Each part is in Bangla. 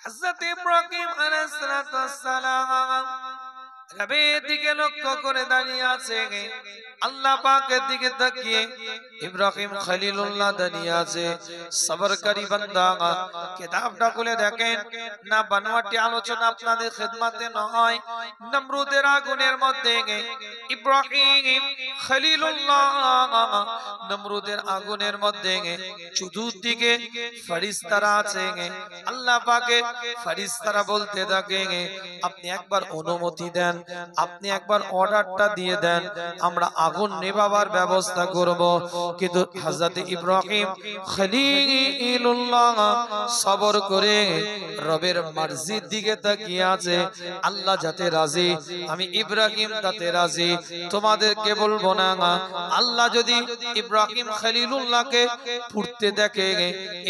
হযরত ইব্রাহিম আলাইহিস সালাম রবের দিকে লক্ষ্য করে দাঁড়িয়ে আছে, আল্লাহ পাকের দিকে তাকিয়ে ইব্রাহিম খলিলুল্লাহ দাঁড়িয়ে আছে। সবরকারী বান্দা কিতাবটা খুলে দেখেন না, বানোয়াটি আলোচনা আপনাদের খিদমতে নয়। নমরুদের আগুনের মধ্যে ইব্রাহিম খলিলুল্লাহ নমরুদের আগুনের মধ্যে চতুর্দিকে ফেরেশতারা আছে। আল্লাহ পাকের ফেরেশতারা বলতে থাকে, আপনি একবার অনুমতি দেন, আপনি একবার অর্ডারটা দিয়ে দেন, আমরা আগুন নেভাবার ব্যবস্থা করব। কিন্তু হযরত ইব্রাহিম খলিলুল্লাহ সবর করে রবের মর্জির দিকে তাকিয়ে আছে। আল্লাহ যাতে রাজি, আমি ইব্রাহিম তাতে রাজি, তোমাদেরকে বলবো না। আল্লাহ যদি ইব্রাহিম খলিলুল্লাহকে পুড়তে দেখে,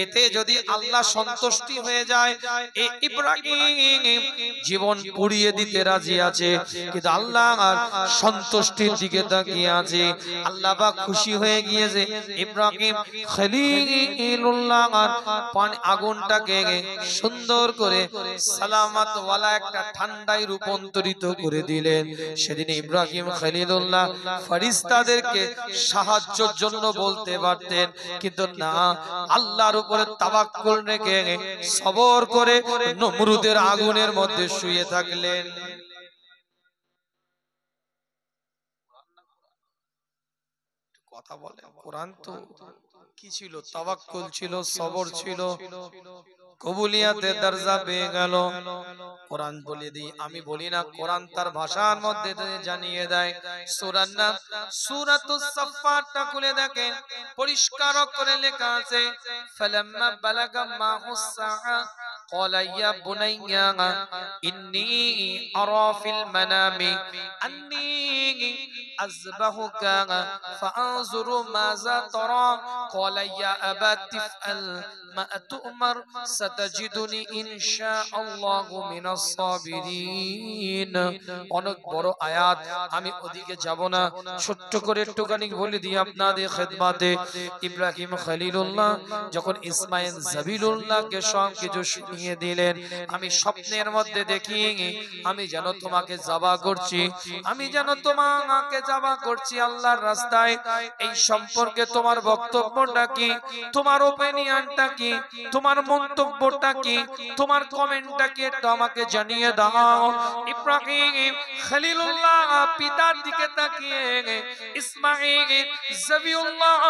এতে যদি আল্লাহ সন্তুষ্টি হয়ে যায়, এই ইব্রাহিম জীবন পুড়িয়ে দিতে রাজি আছে। কিন্তু আল্লাহ সন্তুষ্টির দিকে তাকিয়ে আছে। আল্লাহ পাক খুশি হয়ে গিয়েছে, ইব্রাহিম খলিলুল্লাহ আগুনটাকে সুন্দর করে সালামত ওয়ালা একটা ঠান্ডায় রূপান্তরিত করে দিলেন। সেদিন ইব্রাহিম খলিলুল্লাহ ফেরেশতাদেরকে সাহায্যের জন্য বলতে পারতেন, কিন্তু না, আল্লাহর উপরে তাওয়াক্কুল রেখে সবর করে নমরুদের আগুনের মধ্যে শুয়ে থাকলেন। কথা বলে কোরআন তো কি ছিল? তাওয়াক্কুল ছিল, সবর ছিল, কবুলিয়াতের দরজা পেয়ে গেল। কোরআন বলে দিই, আমি বলি না, কোরআন তার ভাষার মধ্যে জানিয়ে দেয়। সূরার নাম সূরাতুস সাফফাতটা খুলে দেখেন, পরিষ্কার করে লেখা আছে, ফালাম্মা বালাগা মাহুস সাআ ক্বালা ইয়া বুনাইয়া ইন্নী আরা ফিল মানামি আন্নী আযবাহুকা ফাআনজুরু মাযা তারা ক্বালা ইয়া আবাতি ইফআল মা তু'মার সাতাজিদুনি ইনশাআল্লাহু মিনাস সাবিরিন। অনেক বড় আয়াত, আমি ওদিকে যাব না, ছোট্ট করে একটুখানি বলে দিই আপনাদের খিদমতে। ইব্রাহিম খলিলুল্লাহ যখন ইসমাঈল জাবিলুল্লাহকে সব কিছু শুনিয়ে দিলেন, আমি স্বপ্নের মধ্যে দেখি আমি যেন তোমাকে জবা করছি, আমি যেন তোমাকে জবা করছি আল্লাহর রাস্তায়। এই সম্পর্কে তোমার বক্তব্যটা কি, তোমার ওপিনিয়নটা কি, তোমার মন্তব্যটা কি, তোমার কমেন্টটা কি, একটু আমাকে জানিয়ে দাও। ইব্রাহিম খলিলুল্লাহ পিতার দিকে তাকিয়ে ইসমাঈল জাবিউল্লাহ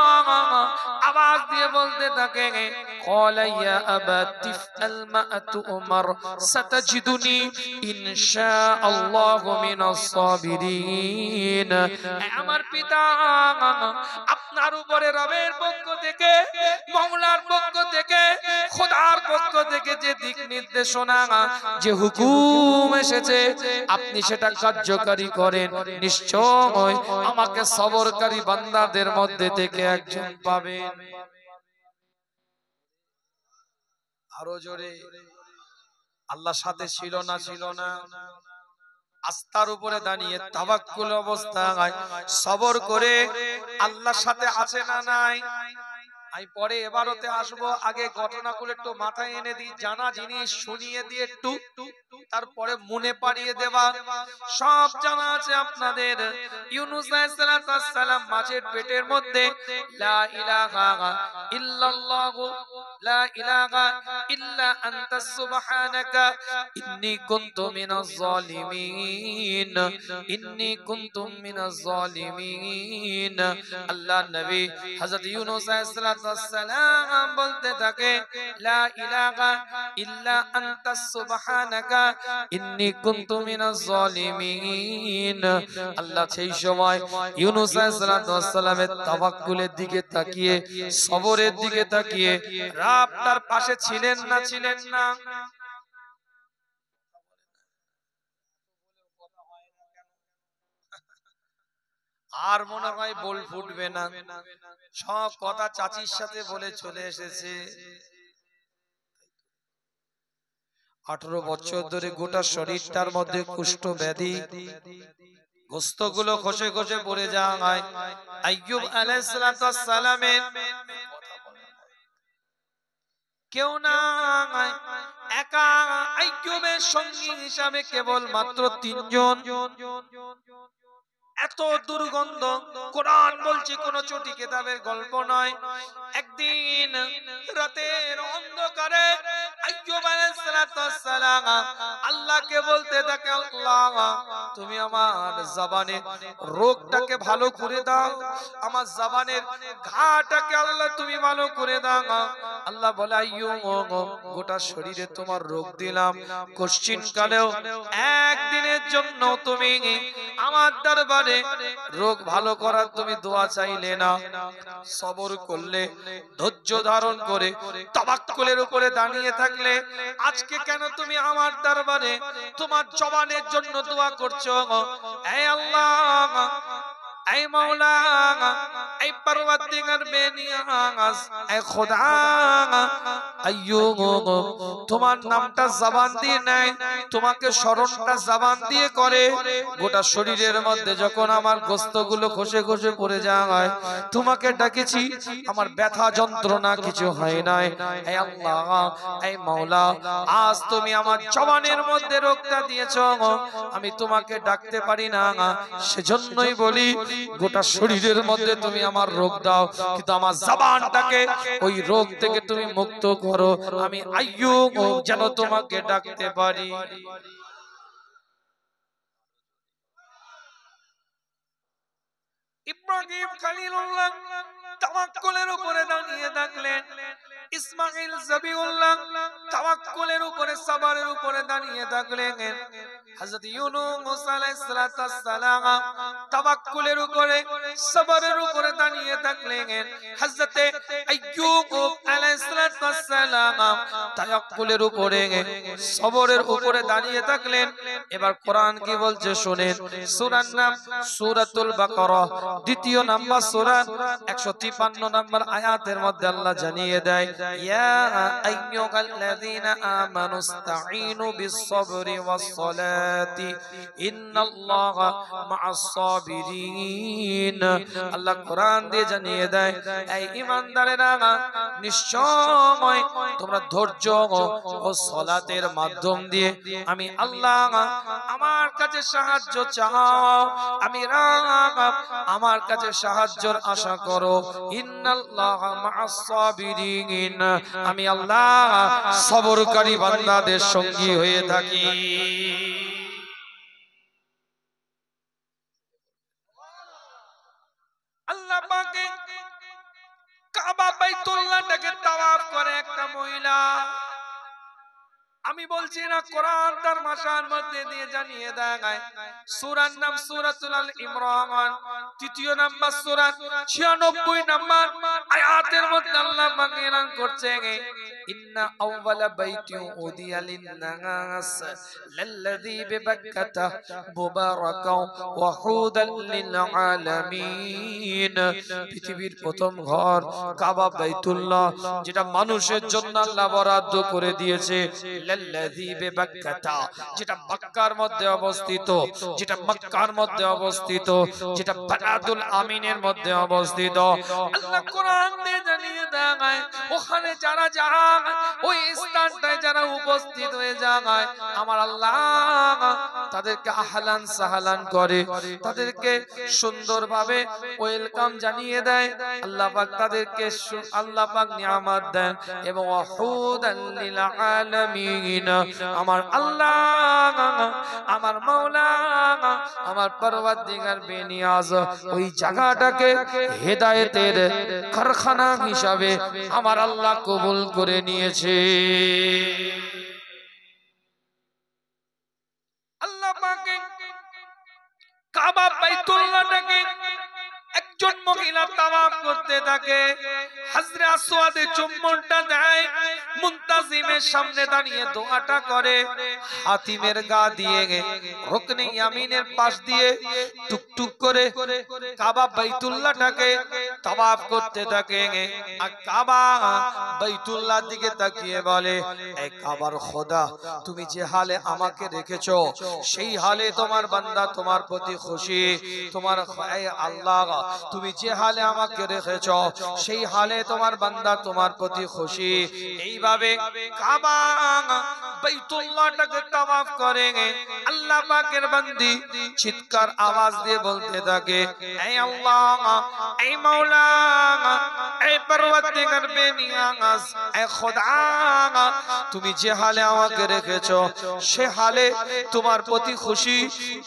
আওয়াজ দিয়ে বলতে থাকে, ক্বালা ইয়া আবাতি ইফআল মা তু'মার সাতাজিদুনি ইনশাআল্লাহু মিনাস সাবিরিন। আমার পিতা, আপনার উপরে রবের পক্ষ থেকে, মওলার পক্ষ থেকে, খোদার পক্ষ থেকে যে দিক নির্দেশনা, যে হুকুম এসেছে, আপনি সেটা কার্যকারী করেন, নিশ্চয় আমাকে সবরকারী বান্দাদের মধ্যে থেকে একজন পাবেন। আরো জোরে, আল্লাহ সাথে ছিল না? ছিল না। আস্থার উপরে দাঁড়িয়ে তাওয়াক্কুল অবস্থায় সবর করে আল্লাহর সাথে আছে না নাই? আমি পরে এবারতে আসবো, আগে ঘটনাগুলো একটু মাথায় এনে দিই, জানা জিনিস শুনিয়ে দিয়ে একটু তারপরে মনে পাড়িয়ে দেওয়া। সব জানা আছে আপনাদের। ইউনূস আলাইহিস সালাম মাছের পেটের মধ্যে লা ইলাহা ইল্লাল্লাহু লা ইলাহা ইল্লা আনতা সুবহানাকা ইন্নী কুনতু মিনাজ জালিমিন, ইন্নী কুনতু মিনাজ জালিমিন। আল্লাহর নবী হযরত ইউনূস আলাইহিস সালাম বলতে থাকে, লা ইলাহা ইল্লা আনতা সুবহানাকা ইন্নী কুনতু মিনাজ জালিমিন। আল্লাহ সেই সময় ইউনূস আলাইহিস সালামের তাওয়াক্কুলের দিকে তাকিয়ে, সবরের দিকে তাকিয়ে রব তার পাশে ছিলেন না? ছিলেন না? আর মনে হয় বল ফুটবে না, সব কথা চাচির সাথে বলে চলে এসেছে। 18 বছর ধরে গোটা শরীরটার মধ্যে কুষ্ঠ ব্যাধি, গোস্তগুলো খসে খসে পড়ে যায়। আইয়ুব আলাইহিস সালামের কেউ নাই, এক একা আইয়ুবের সঙ্গী হিসাবে কেবল মাত্র 3 জন। এত দুর্গন্ধ। কোরআন বলছে কোন চটি কিতাবের গল্প নয়। একদিন রাতের অন্ধকারে আইয়ুব আলাইহিস সালাম আল্লাহকে বলতে থাকে, আল্লাহ তুমি আমার জবানের রোগটাকে ভালো করে দাও, আমার জবানের ঘাটাকে আল্লাহ তুমি ভালো করে দাও। আল্লাহ বলে, আইয়ুব গোটা শরীরে তোমার রোগ দিলাম, কোশ্চিন কালেও একদিনের জন্য তুমি আমার দরবারে রোগ ভালো করার তুমি দোয়া চাইলে না, সবর করলে, ধৈর্য ধারণ করে তাওয়াক্কুলের উপরে দাঁড়িয়ে থাকলে, আজকে কেন তুমি আমার দরবারে তোমার জবানের জন্য দোয়া করছো? হে আল্লাহ, এই মাওলা, এই পরওয়ারদিগার বেনিয়াজ, এই খোদা, আইয়ুব তোমার নামটা জবান দিয়ে নেয়, তোমাকে স্মরণটা জবান দিয়ে করে। গোটা শরীরের মধ্যে যখন আমার গোস্তগুলো খসে খসে পড়ে যায়, তোমাকে ডাকেছি, আমার ব্যথা যন্ত্রণা কিছু হয় নাই। হে আল্লাহ, এই মাওলা, আজ তুমি আমার জবানের মধ্যে রোগটা দিয়েছো, আমি তোমাকে ডাকতে পারি না, সেজন্যই বলি গোটা শরীরের মধ্যে তুমি আমার রোগ দাও, কিন্তু আমার জবানটাকে ওই রোগ থেকে তুমি মুক্ত করো, আমি আইয়ুব যেন তোমাকে ডাকতে পারি। ইব্রাহিম খলিলুল্লাহ তাওয়াক্কুলের উপরে দাঁড়িয়ে থাকলেন, ইসমাঈল জবিউল্লাহ তাওয়াক্কুলের উপরে সাবরের উপরে দাঁড়িয়ে থাকলেন, হযরত ইউনূস আলাইহিস সালাম তাওয়াক্কুলের উপরে সাবরের উপরে দাঁড়িয়ে থাকলেন, হযরত আইয়ুব আলাইহিস সালাম তাওয়াক্কুলের উপরে সবরের উপরে দাঁড়িয়ে থাকলেন। এবার কোরআন কি বলছে শুনেন, সূরার নাম সূরাতুল বাকারা, দ্বিতীয় নাম্বার সূরা, 153 নম্বর আয়াতের মধ্যে আল্লাহ জানিয়ে দেয়, ইয়া আইয়ুহাল্লাযীনা আমানুস্তাঈনু বিস-সাবরি ওয়াস-সালাতি ইন্নাল্লাহা মা'আস-সাবিরিন। আল্লাহ কোরআন দিয়ে জানিয়ে দেয়, এই ঈমানদারেরা, নিশ্চয় তোমরা ধৈর্য ও সালাতের মাধ্যম দিয়ে আমি আল্লাহ আমার কাছে সাহায্য চাও, আমি আমার কাছে সাহায্যের আশা করো। ইন্নাল্লাহা মা'আস-সাবিরিন, আমি আল্লাহ সবরকারী বান্দাদের সঙ্গী হয়ে থাকি। আল্লাহ পাকে কাবা বাইতুল্লাহটাকে তাওয়াফ করে একটা মহিলা, আমি বলছি না, কোরআন তার ভাষার মধ্যে দিয়ে জানিয়ে দেয়। সূরার নাম সূরাতুল আল ইমরান, তৃতীয় নাম্বার সূরা, 96 নাম্বার আয়াতের মধ্যে আল্লাহ পাক এলান করছে, ইন্না আউওয়ালা বাইতিন উদিয়া লিন-নাস লাল্লাযী বিবাক্কাতা মুবারাকাও ওয়া হুদাল লিল আলামিন। পৃথিবীর প্রথম ঘর কাবা বাইতুল্লাহ, যেটা মানুষের জন্য আল্লাহ বরাদ্দ করে দিয়েছে, লাল্লাযী বিবাক্কাতা, যেটা মক্কার মধ্যে অবস্থিত, যেটা মক্কার মধ্যে অবস্থিত, যেটা বালাদুল আমিনের মধ্যে অবস্থিত। আল্লাহ কোরআন দিয়ে জানিয়ে দেয়, ওখানে যারা যায়, ওই স্থানটায় যারা উপস্থিত হয়ে যায়, আমার আল্লাহ তাদেরকে আহলান সাহলান করে, তাদেরকে সুন্দরভাবে ওয়েলকাম জানিয়ে দেয়। আল্লাহ পাক তাদেরকে আল্লাহ পাক নিয়ামত দেন, এবং ওয়াহুদাল লিল আলামিন, আমার আল্লাহ, আমার মাওলা, আমার পরওয়ারদিগার বেনিয়াজ ওই জায়গাটাকে হেদায়েতের কারখানা হিসাবে আমার আল্লাহ কবুল করে নিয়েছে। আল্লাহ পাকে কাবা বাইতুল্লাহটাকে একজন মহিলা তাওয়াফ করতে থাকে, হযরত আসওয়াদে চুম্বনটা দেয়, মুনতাজিমের সামনে দাঁড়িয়ে দোয়াটা করে, হাতিমের গা দিয়ে রুকনে ইয়ামিনের পাশ দিয়ে টুকটুক করে কাবা বাইতুল্লাহটাকে তাওয়াফ করতে থাকে। আর কাবা বাইতুল্লাহর দিকে তাকিয়ে বলে, এই কাবার খোদা, তুমি যে হালে আমাকে রেখেছো, সেই হালে তোমার বান্দা তোমার প্রতি খুশি। তোমার আল্লাহ, তুমি যে হালে আমাকে রেখেছো, সেই হালে তোমার বান্দা তোমার প্রতি খুশি। এইভাবে কাবা বাইতুল্লাহটাকে তাওয়াফ করে আল্লাহ পাকের বান্দি চিৎকার আওয়াজ দিয়ে বলতে থাকে, হে আল্লাহ, হে মাওলা, হে পরওয়ারদিগার বেনিয়াজ, হে খোদা, তুমি যে হালে আমাকে রেখেছো সে হালে তোমার প্রতি খুশি।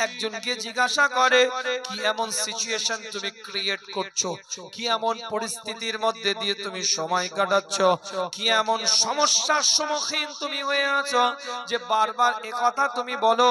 একজনকে জিজ্ঞাসা করে, কি এমন সিচুয়েশন তুমি ক্রিয়েট করছো, কি এমন পরিস্থিতির মধ্যে দিয়ে তুমি সময় কাটাচ্ছ, কি এমন সমস্যার সম্মুখীন তুমি হয়ে আছো যে বারবার এই কথা তুমি বলো,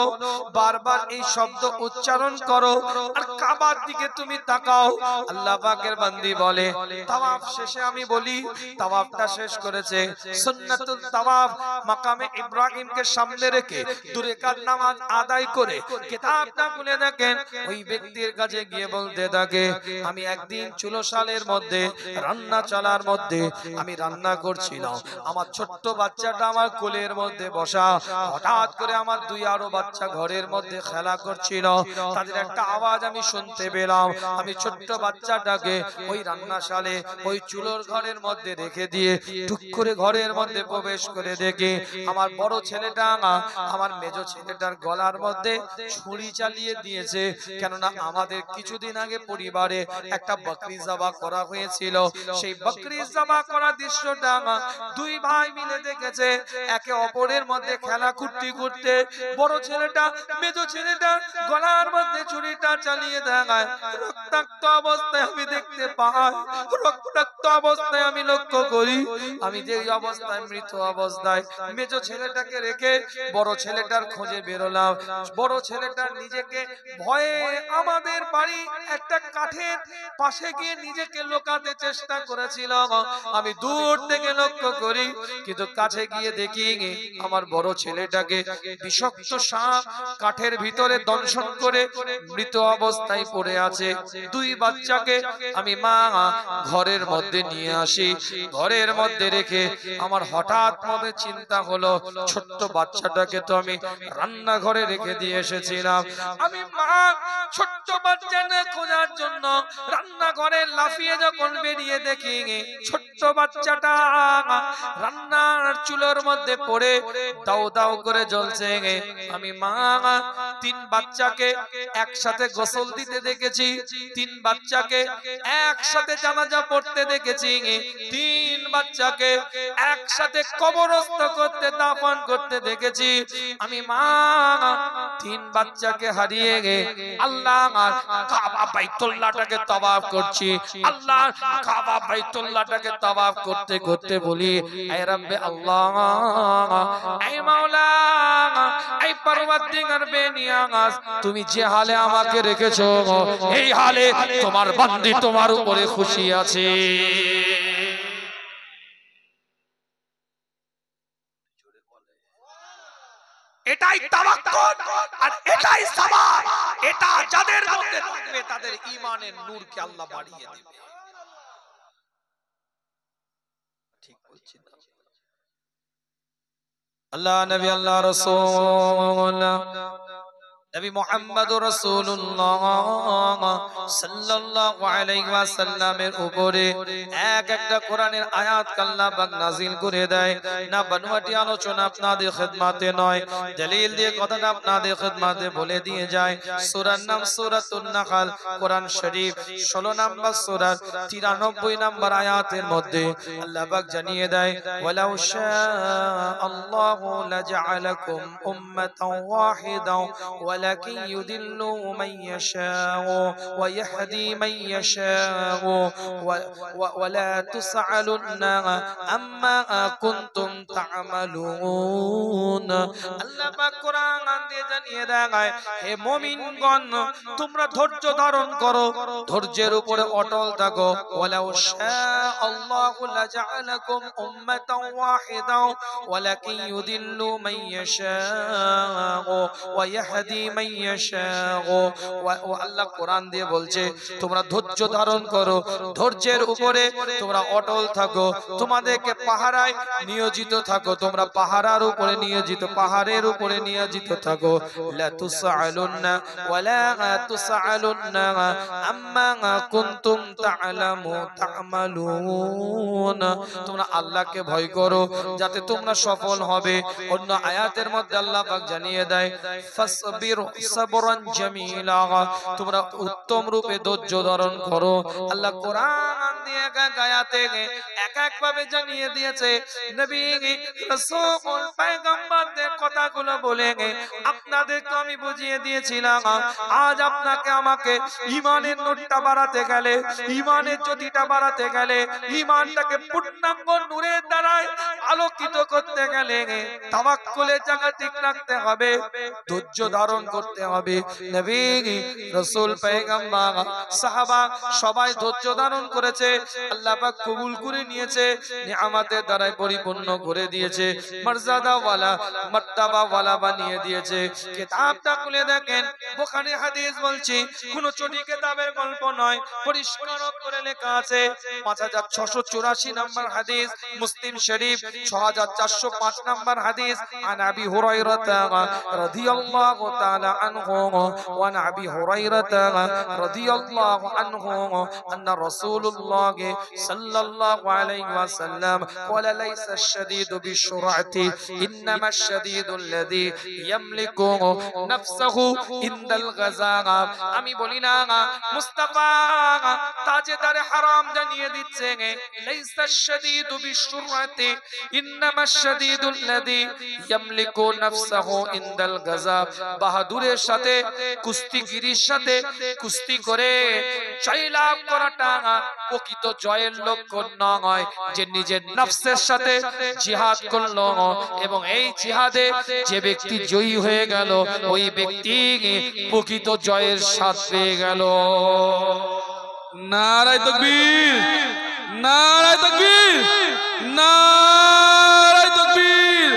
বারবার এই শব্দ উচ্চারণ করো, আর কাবার দিকে তুমি তাকাও। আল্লাহ পাকের বান্দি বলে, তাওয়াফ শেষে আমি বলি, তাওয়াফটা শেষ করেছে, সুন্নাতুল তাওয়াফ মাকামে ইব্রাহিমকে সামনে রেখে দুই রাকাত নামাজ আদায় করে কিতাবটা খুলে দেখেন, ওই ব্যক্তির কাছে গিয়ে বলতে থাকে, আমি একদিন চুলোশালের মধ্যে রান্না চলার মধ্যে আমি রান্না করছিলাম, আমার ছোট্ট বাচ্চাটা আমার কোলের মধ্যে বসা, হঠাৎ করে আমার দুই আরো বাচ্চা ঘরের মধ্যে খেলা করছিল, তাদের একটা আওয়াজ আমি শুনতে পেলাম, আমি ছোট্ট বাচ্চাটাকে ওই রান্নাশালে ওই চুলোর ঘরের মধ্যে রেখে দিয়ে টুক করে ঘরের মধ্যে প্রবেশ করে দেখি আমার বড় ছেলেটা আমার মেজো ছেলেটার গলার মধ্যে ছুরি চালিয়ে দিয়েছে। কেননা আমাদের কিছুদিন আগে পরিবারে একটা বকরি জবাহ করা হয়েছিল, সেই বকরি জবাহ করা দৃশ্যটা দুই ভাই মিলে দেখেছে, একে অপরের মধ্যে খেলা করতে করতে বড় ছেলেটা মেজো ছেলেটা গলার মধ্যে ছুরিটা চালিয়ে দেয়। রক্তাক্ত অবস্থায় আমি দেখতে পাই, রক্তাক্ত অবস্থায় আমি লক্ষ্য করি, আমি যে অবস্থায় মৃত অবস্থায় মেজো ছেলেটাকে রেখে বড় ছেলেটার খোঁজে বেরোলাম। বড় ছেলেটা নিজেকে ভয়ে আমাদের বাড়ি একটা কাঠের পাশে গিয়ে নিজেকে লুকাতে চেষ্টা করেছিল, আমি দূর থেকে লক্ষ্য করি, কিন্তু কাছে গিয়ে দেখি আমার বড় ছেলেটাকে বিষাক্ত সাপ কাঠের ভিতরে দংশন করে মৃত অবস্থায় পড়ে আছে। দুই বাচ্চাকে আমি মা ঘরের মধ্যে নিয়ে আসি, ঘরের মধ্যে রেখে আমার হঠাৎ মনে চিন্তা হলো, ছোট্ট বাচ্চাটাকে তো আমি রান্নাঘরে রেখে দিয়ে এসেছিলাম, আমি মা ছোট্ট বাচ্চাকে খোঁজার জন্য রান্নাঘরে লাফিয়ে যখন বেরিয়ে দেখি ছোট্ট বাচ্চাটা রান্নার চুলোর মধ্যে পড়ে দাও দাও করে জ্বলছে। আমি মা তিন বাচ্চাকে একসাথে গোসল দিতে দেখেছি, তিন বাচ্চাকে একসাথে জানাজা পড়তে দেখেছি, তিন বাচ্চাকে একসাথে কবরস্থ করতে দাফন করতে দেখেছি। আমি মা তিন বাচ্চাকে হারিয়ে আল্লাহ কাবা বাইতুল্লাহটাকে তাওয়াফ করছি, আল্লাহ কাবা বাইতুল্লাহটাকে তাওয়াফ করতে করতে বলি, হে রব্বে আল্লাহ, হে মাওলা, হে পরওয়ারদিগার বেনিয়াজ, তুমি যে হালে আমাকে রেখেছো এই হালে তোমার বান্দি তোমার উপরে খুশি আছে। এটাই তাওয়াক্কুল আর এটাই সাবার, এটা যাদের মধ্যে থাকবে তাদের ঈমানের নূরকে আল্লাহ বাড়িয়ে দেবে। ঠিক বলছি না? আল্লাহ নবী আল্লাহ রাসূল নবী মুহাম্মদুর রাসূলুল্লাহ সাল্লাল্লাহু আলাইহি ওয়াসাল্লামের উপরে এক একটা কোরআনের আয়াত আল্লাহ পাক নাযিল করে দেয় না। বানোয়াটি আলোচনা আপনাদের খিদমতে নয়, দলিল দিয়ে কথাটা আপনাদের খিদমতে বলে দিয়ে যায়। সূরার নাম সূরাতুন নাহল, কোরআন শরীফ 16 নম্বর সূরা 93 নম্বর আয়াতের মধ্যে আল্লাহ পাক জানিয়ে দেয়, ওয়ালাউ শাআল্লাহু লাজআলাকুম উম্মাতান ওয়াহিদাও ولكن يضل من يشاء ويهدي من يشاء ولا تسألن عما كنتم تعملون। আল্লাহ পাক কোরআন দিয়ে জানিয়ে দেয়, হে মুমিনগণ, তোমরা ধৈর্য ধারণ করো, ধৈর্যের উপরে অটল থাকো। ওয়ালাউ শাআল্লাহু লাজআলাকুম উম্মাতান ওয়াহিদাও ওয়ালাকিন ইউদিল্লু মান ইয়াশাউ ওয়া ইয়াহদি লিমান ইয়াশাউ। ও আল্লাহ কোরআন দিয়ে বলছে তোমরা ধৈর্য ধারণ করো, ধৈর্যের উপরে তোমরা অটল থাকো, তোমাদেরকে পাহারায় নিয়োজিত থাকো, তোমরা পাহারার উপরে নিয়োজিত, পাহাড়ের উপরে নিয়োজিত থাকো। লা তুসআলুন্না ওয়ালা তুসআলুন্না আম্মা কুনতুম তা'মালুন। তোমরা আল্লাহকে ভয় করো যাতে তোমরা সফল হবে। অন্য আয়াতের মধ্যে আল্লাহ পাক জানিয়ে দেয় ফাসবির সাবরান জামিলা, তোমরা উত্তম রূপে ধৈর্য ধারণ করো। আল্লাহ কোরআন দিয়ে এক এক আয়াতে এক এক ভাবে জানিয়ে দিয়েছে। নবী রাসূল পয়গম্বরদের কথাগুলো বলে আপনাদেরকে আমি বুঝিয়ে দিয়েছিলাম। আজ আপনাকে আমাকে ঈমানের নোটটা বাড়াতে গেলে, ঈমানের জ্যোতিটা বাড়াতে গেলে, ঈমানটাকে পূর্ণাঙ্গ নূরের দ্বারা আলোকিত করতে গেলে তাওয়াক্কুলের জায়গা ঠিক রাখতে হবে, ধৈর্য ধারণ করতে হবে। নবী রাসূল পয়গম্বর সাহাবা সবাই ধৈর্য ধারণ করেছে, আল্লাহ পাক কবুল করে নিয়েছে, নিয়ামতের দ্বারা পরিপূর্ণ করে দিয়েছে, মর্যাদা ওয়ালা মার্তাবা ওয়ালা বানিয়ে দিয়েছে। কিতাবটা খুলে দেখেন, বুখারী হাদিস বলছি, কোন চটি কিতাবের গল্প নয়, পরিষ্কার করে লেখা আছে 5684 নম্বর হাদিস, মুসলিম শরীফ 6405 নম্বর হাদিস। আন আবি হুরায়রা রাদিয়াল্লাহু তাআলা আনহু ওয়া আন আবি হুরায়রা রাদিয়াল্লাহু আনহু আন্না রাসূলুল্লাহ সাল্লাল্লাহু আলাইহি ওয়াসাল্লাম ক্বালা লাইসা আশ-শাদীদু বিশ-শুরআতি ইন্নামা আশ-শাদীদু আল্লাযী ইয়ামলিকু নাফসাহু ইনদাল গাযা। আমি বলি না, মুস্তাফা তাজেদারে হারাম জানিয়ে দিচ্ছে লাইসা আশ-শাদীদু বিশ-শুরআতি ইন্নামা আশ-শাদীদু আল্লাযী ইয়ামলিকু নাফসাহু ইনদাল গাযা। বাহাদুরের সাথে, কুস্তিগিরির সাথে কুস্তি করে জয়লাভ করাটা প্রকৃত জয়ের লক্ষণ নয়। যে নিজের নফসের সাথে জিহাদ করলো এবং এই জিহাদে যে ব্যক্তি জয়ী হয়ে গেল, ওই ব্যক্তি প্রকৃত জয়ের স্বাদ পেয়ে গেল। নারায়ে তাকবীর, নারায়ে তাকবীর, নারায়ে তাকবীর।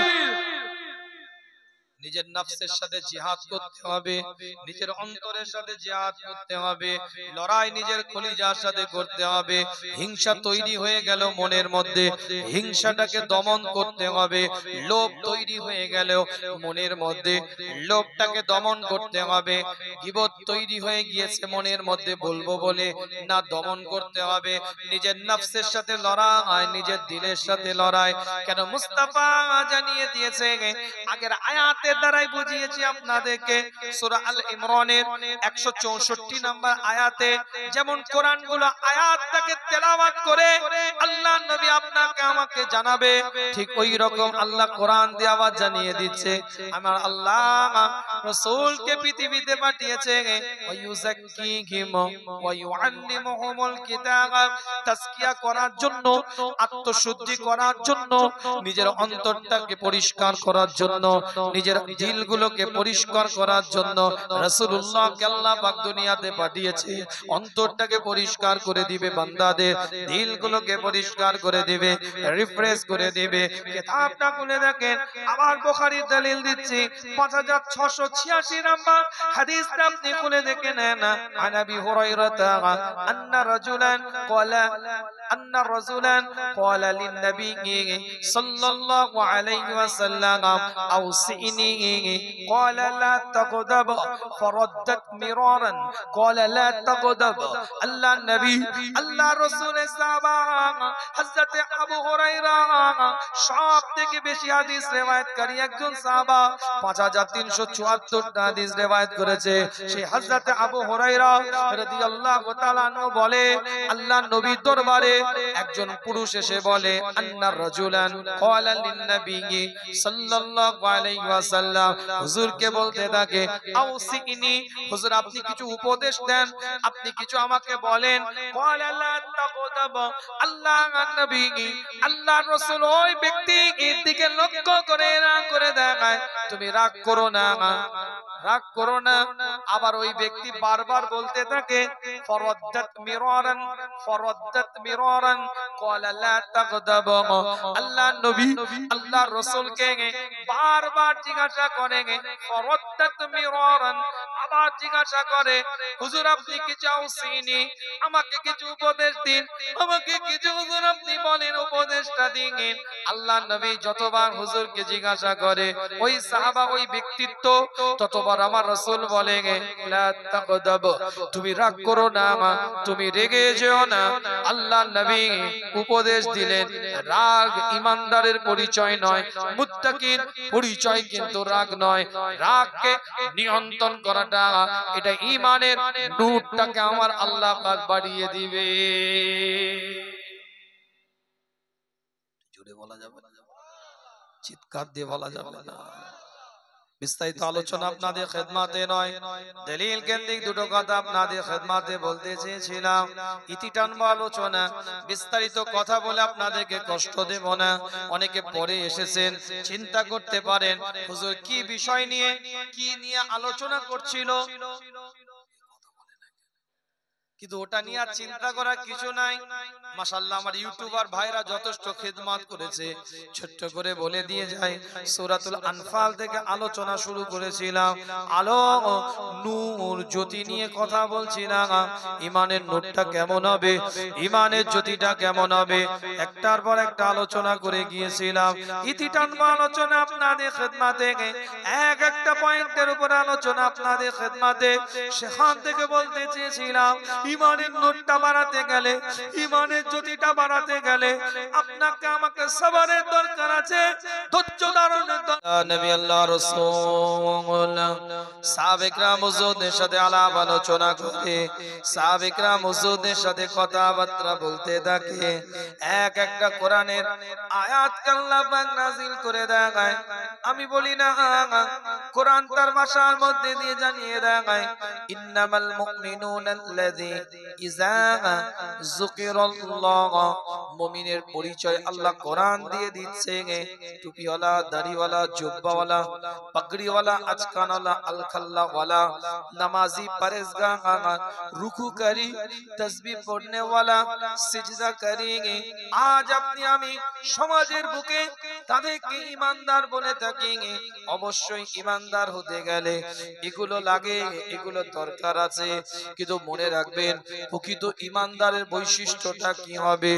নিজের নফসের সাথে জিহাদ করতে হবে, নিজের অন্তরের সাথে জিহাদ করতে হবে, লড়াই নিজের কলিজার সাথে করতে হবে। হিংসা তৈরি হয়ে গেল মনের মধ্যে, হিংসাটাকে দমন করতে হবে। লোভ তৈরি হয়ে গেল মনের মধ্যে, লোভটাকে দমন করতে হবে। গীবত তৈরি হয়ে গিয়েছে মনের মধ্যে, বলবো বলে না, দমন করতে হবে। নিজের নফসের সাথে লড়াই, নিজের দিলের সাথে লড়াই। কেন মুস্তাফা জানিয়ে দিয়েছে, আগের আয়াতের দ্বারাই বুঝিয়েছি আপনাদেরকে। সূরা আল ইমরানের 164 নম্বর আয়াতে যেমন কোরআনগুলো আয়াতটাকে তেলাওয়াত করে আল্লাহ নবী আপনাকে আমাকে জানাবে, ঠিক ওই রকম আল্লাহ কোরআন দিয়ে আবার জানিয়ে দিচ্ছে। আমার আল্লাহ রাসূলকে পৃথিবীতে পাঠিয়েছে ওয়ায়ুযাক্কিহিম ওয়া ইউআল্লিমুহুমুল কিতাব, তাজকিয়া করার জন্য, আত্মশুদ্ধি করার জন্য, নিজের অন্তরটাকে পরিষ্কার করার জন্য, নিজের দিলগুলোকে পরিষ্কার করার জন্য রাসূলুল্লাহকে আল্লাহ পাক দুনিয়াতে পাঠিয়েছে। অন্তরটাকে পরিষ্কার করে দিবে, বান্দাদের দিলগুলোকে পরিষ্কার করে দিবে, রিফ্রেশ করে দিবে। কিতাবটা খুলে দেখেন, আবার বুখারীর দলিল দিচ্ছি 5686 নাম্বার হাদিসটা আপনি খুলে দেখে নেন। আন আবি হুরায়রা আন্না রাজুলান ক্বালা লিন নবী সাল্লাল্লাহু আলাইহি ওয়াসাল্লাম আওসিনি قال لا تغضب فردت مرارا قال لا تغضب। আল্লাহ নবী, আল্লাহ রাসূলের সাহাবা হযরত আবু হুরায়রা সবথেকে বেশি হাদিস riwayatকারী একজন সাহাবা, 5374 টা হাদিস riwayat করেছে। সেই হযরত আবু হুরায়রা রাদিয়াল্লাহু তাআলা আনহু বলে, আল্লাহ নবীর দরবারে একজন পুরুষ এসে বলে, আন্না রাজুলান ক্বালা লিন নবী সাল্লাল্লাহু আলাইহি ওয়াসাল্লাম, হুজুরকে বলতে থাকে, আউসিনি, হুজুর আপনি কিছু উপদেশ দেন, আপনি কিছু আমাকে বলেন। ক্বালা লা তাগদাব, আল্লাহ নবী, আল্লাহ রাসূল ওই ব্যক্তির দিকে লক্ষ্য করে না করে দেখায়, তুমি রাগ করো না, রাগ করো না। আবার ওই ব্যক্তি বারবার বলতে থাকে ফরাদ্দাত মিরারান ক্বালা লা তাগদাব। আল্লাহ নবী আল্লাহ রাসূলকে বারবার জিজ্ঞাসা করে ফরাদ্দাত মিরারান, আবার জিজ্ঞাসা করে হুজুর আপনি কি চাওছিনি, আমাকে কিছু উপদেশ দিন, আমাকে কিছু হুজুর আপনি বলেন, উপদেশটা দিন। আল্লাহ নবী যতবার হুজুরকে জিজ্ঞাসা করে ওই সাহাবা ওই ব্যক্তিত্ব ততবার আমার রাসূল বলে লা তাগদাব, তুমি রাগ করো না, তুমি রেগে যেও না। আল্লাহ নবী উপদেশ দিলেন রাগ ঈমানদারের পরিচয় নয়, মুত্তাকির পরিচয় কিন্তু রাগ নয়। রাগকে নিয়ন্ত্রণ করাটা এটা ঈমানের নূরটাকে আমার আল্লাহ পাক বাড়িয়ে দিবে। জোরে বলা যাবে না, চিৎকার দিয়ে বলা যাবে না। বিস্তারিত আলোচনা আপনাদের খেদমাতে নয়, দলিল কেন্দ্রিক দুটো কথা আপনাদের খেদমাতে বলতে চেয়েছিলাম। ইতি টানবো আলোচনা, বিস্তারিত কথা বলে আপনাদেরকে কষ্ট দেব না। অনেকে পরে এসেছেন, চিন্তা করতে পারেন হুজুর কি বিষয় নিয়ে কি নিয়ে আলোচনা করছিল, কিন্তু ওটা নিয়ে আর চিন্তা করার কিছু নাই। মাশাআল্লাহ আমার ইউটিউবার ভাইরা যথেষ্ট খিদমত করেছে। ছোট্ট করে বলে দিয়ে যায়, সূরাতুল আনফাল থেকে আলোচনা শুরু করেছিলাম, আলো নূর জ্যোতি নিয়ে কথা বলছিলাম। ঈমানের নূরটা কেমন হবে, ঈমানের জ্যোতিটা কেমন হবে, একটার পর একটা আলোচনা করে গিয়েছিলাম। ইতি টানবো আলোচনা আপনাদের খিদমতে, এক একটা পয়েন্টের উপর আলোচনা আপনাদের খিদমতে। সেখান থেকে বলতে চেয়েছিলাম ঈমানের নূরটা বাড়াতে গেলে, ঈমানের জ্যোতিটা বাড়াতে গেলে আপনাকে আমাকে সবরের দরকার আছে, ধৈর্য ধারণের দরকার। নবী আল্লাহ রাসূল সাহাবায়ে হুজুরদের সাথে আলাপ আলোচনা করে, সাহাবায়ে হুজুরদের সাথে কথাবার্তা বলতে থাকে। এক একটা কোরআনের আয়াত আল্লাহ পাক নাযিল করে দেয়। আমি বলি না, কোরআন তার ভাষার মধ্যে দিয়ে জানিয়ে দেয় ইন্নামাল মুমিনুনা আল্লাযী ইযা যুকিরাল্লাহ, মুমিনের পরিচয় আল্লাহ কোরআন দিয়ে দিচ্ছে। টুপিওয়ালা, দাড়িওয়ালা, জুব্বাওয়ালা, পাগড়িওয়ালা, আজকানওয়ালা, আলখাল্লাওয়ালা, নামাজি, পরহেজগার, রুকুকারী, তাসবিহ পড়নেওয়ালা, সিজদা করেঙ্গে। আজ আপনি আমি সমাজের বুকে তাদেরকে ঈমানদার বলে থাকি। অবশ্যই ঈমানদার হতে গেলে এগুলো লাগে, এগুলো দরকার আছে। কিন্তু মনে রাখবেন প্রকৃত ঈমানদারের বৈশিষ্ট্যটা কি হবে,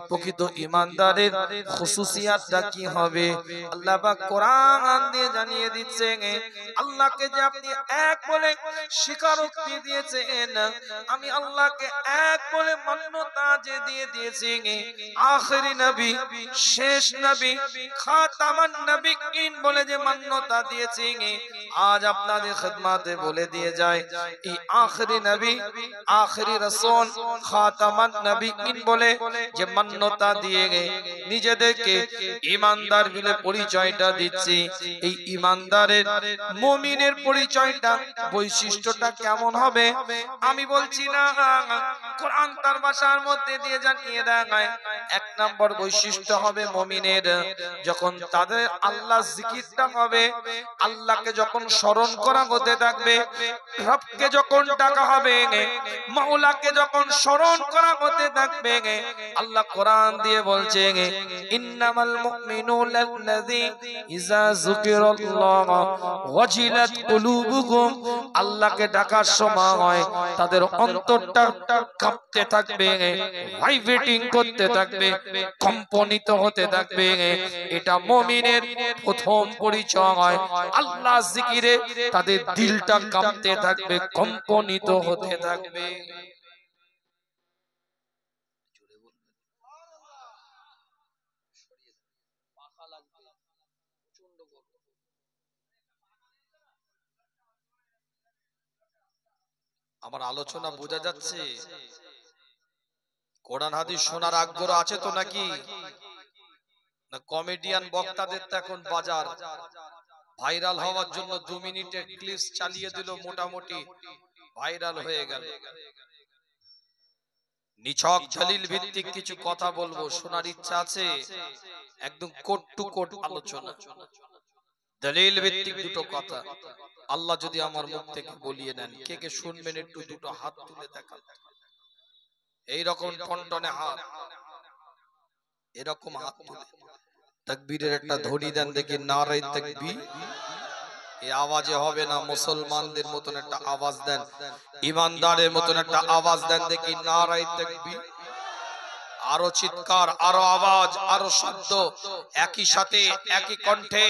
প্রকৃত ঈমানদারের খুসুসিয়াতটা কি হবে, আল্লাহ পাক কোরআন দিয়ে জানিয়ে দিচ্ছেন। আল্লাহকে যে আপনি এক বলে স্বীকারোক্তি দিয়েছেন, আমি আল্লাহকে এক বলে মান্যতা যে দিয়ে দিয়েছি, আখেরি নবী, শেষ নবী, খাতামান নবিয়্যিন বলে যে মান্যতা দিয়েছি, আজ আপনাদের খিদমতে বলে দিয়ে যায় এই আখেরি নবী, আখেরি রাসূল, খাতামান নবিয়্যিন বলে যে মান্যতা দিয়ে নিজেদেরকে ঈমানদার বলে পরিচয়টা দিচ্ছি। এই ঈমানদারের, মুমিনের পরিচয়টা, বৈশিষ্ট্যটা কেমন হবে আমি বলছি না, কোরআন তার ভাষার মধ্যে দিয়ে জানিয়ে দেয়। এক নম্বর বৈশিষ্ট্য হবে মুমিনের, যখন তাদের আল্লাহ জিকিরটা হবে, আল্লাহকে যখন স্মরণ করা হতে থাকবে, রবকে যখন ডাকা হবে, মাওলাকে যখন স্মরণ করা হতে থাকবে, আল্লাহ কোরআন দিয়ে বলছে ইন্নামাল মুমিনুনা আল্লাযী ইযা যুকিরাল্লাহ ওয়াজিলাত কুলুবুহুম, আল্লাহকে ডাকার সময় তাদের অন্তরটা কাঁপতে থাকবে, ভাইব্রেটিং করতে থাকবে, কম্পনিত হতে থাকবে। এটা মুমিনের প্রথম পরিচয়। আল্লাহ জিকিরে তাদের দিলটা কাঁপতে থাকবে, কম্পনিত হতে থাকবে। আমার আলোচনা বোঝা যাচ্ছে? কোরআন হাদিস শোনার আগ্রহ আছে তো নাকি? না কমেডিয়ান বক্তাদের তো এখন বাজার, ভাইরাল হওয়ার জন্য 2 মিনিটের ক্লিপস চালিয়ে দিল, মোটামুটি ভাইরাল হয়ে গেল। নিছক দলিল ভিত্তিক কিছু কথা বলবো, শোনার ইচ্ছা আছে? একদম কোট টু কোট আলোচনা, দলিল ভিত্তিক দুটো কথা। আল্লাহ যদি আমার মুখ থেকে বলিয়ে নেন, কে কে শুনবেন একটু দুটো হাত তুলে দেখান। এইরকম টনটনে হাত, এরকম হাত তুলে তাকবীরের একটা ধ্বনি দেন দেখি, নারে তাকবীর। এই আওয়াজে হবে না, মুসলমানদের মতন একটা আওয়াজ দেন, ইমানদারের মতন একটা আওয়াজ দেন দেখি, নারে তাকবীর। আরো চিৎকার, আরো আওয়াজ, আরো শব্দ, একই সাথে একই কণ্ঠে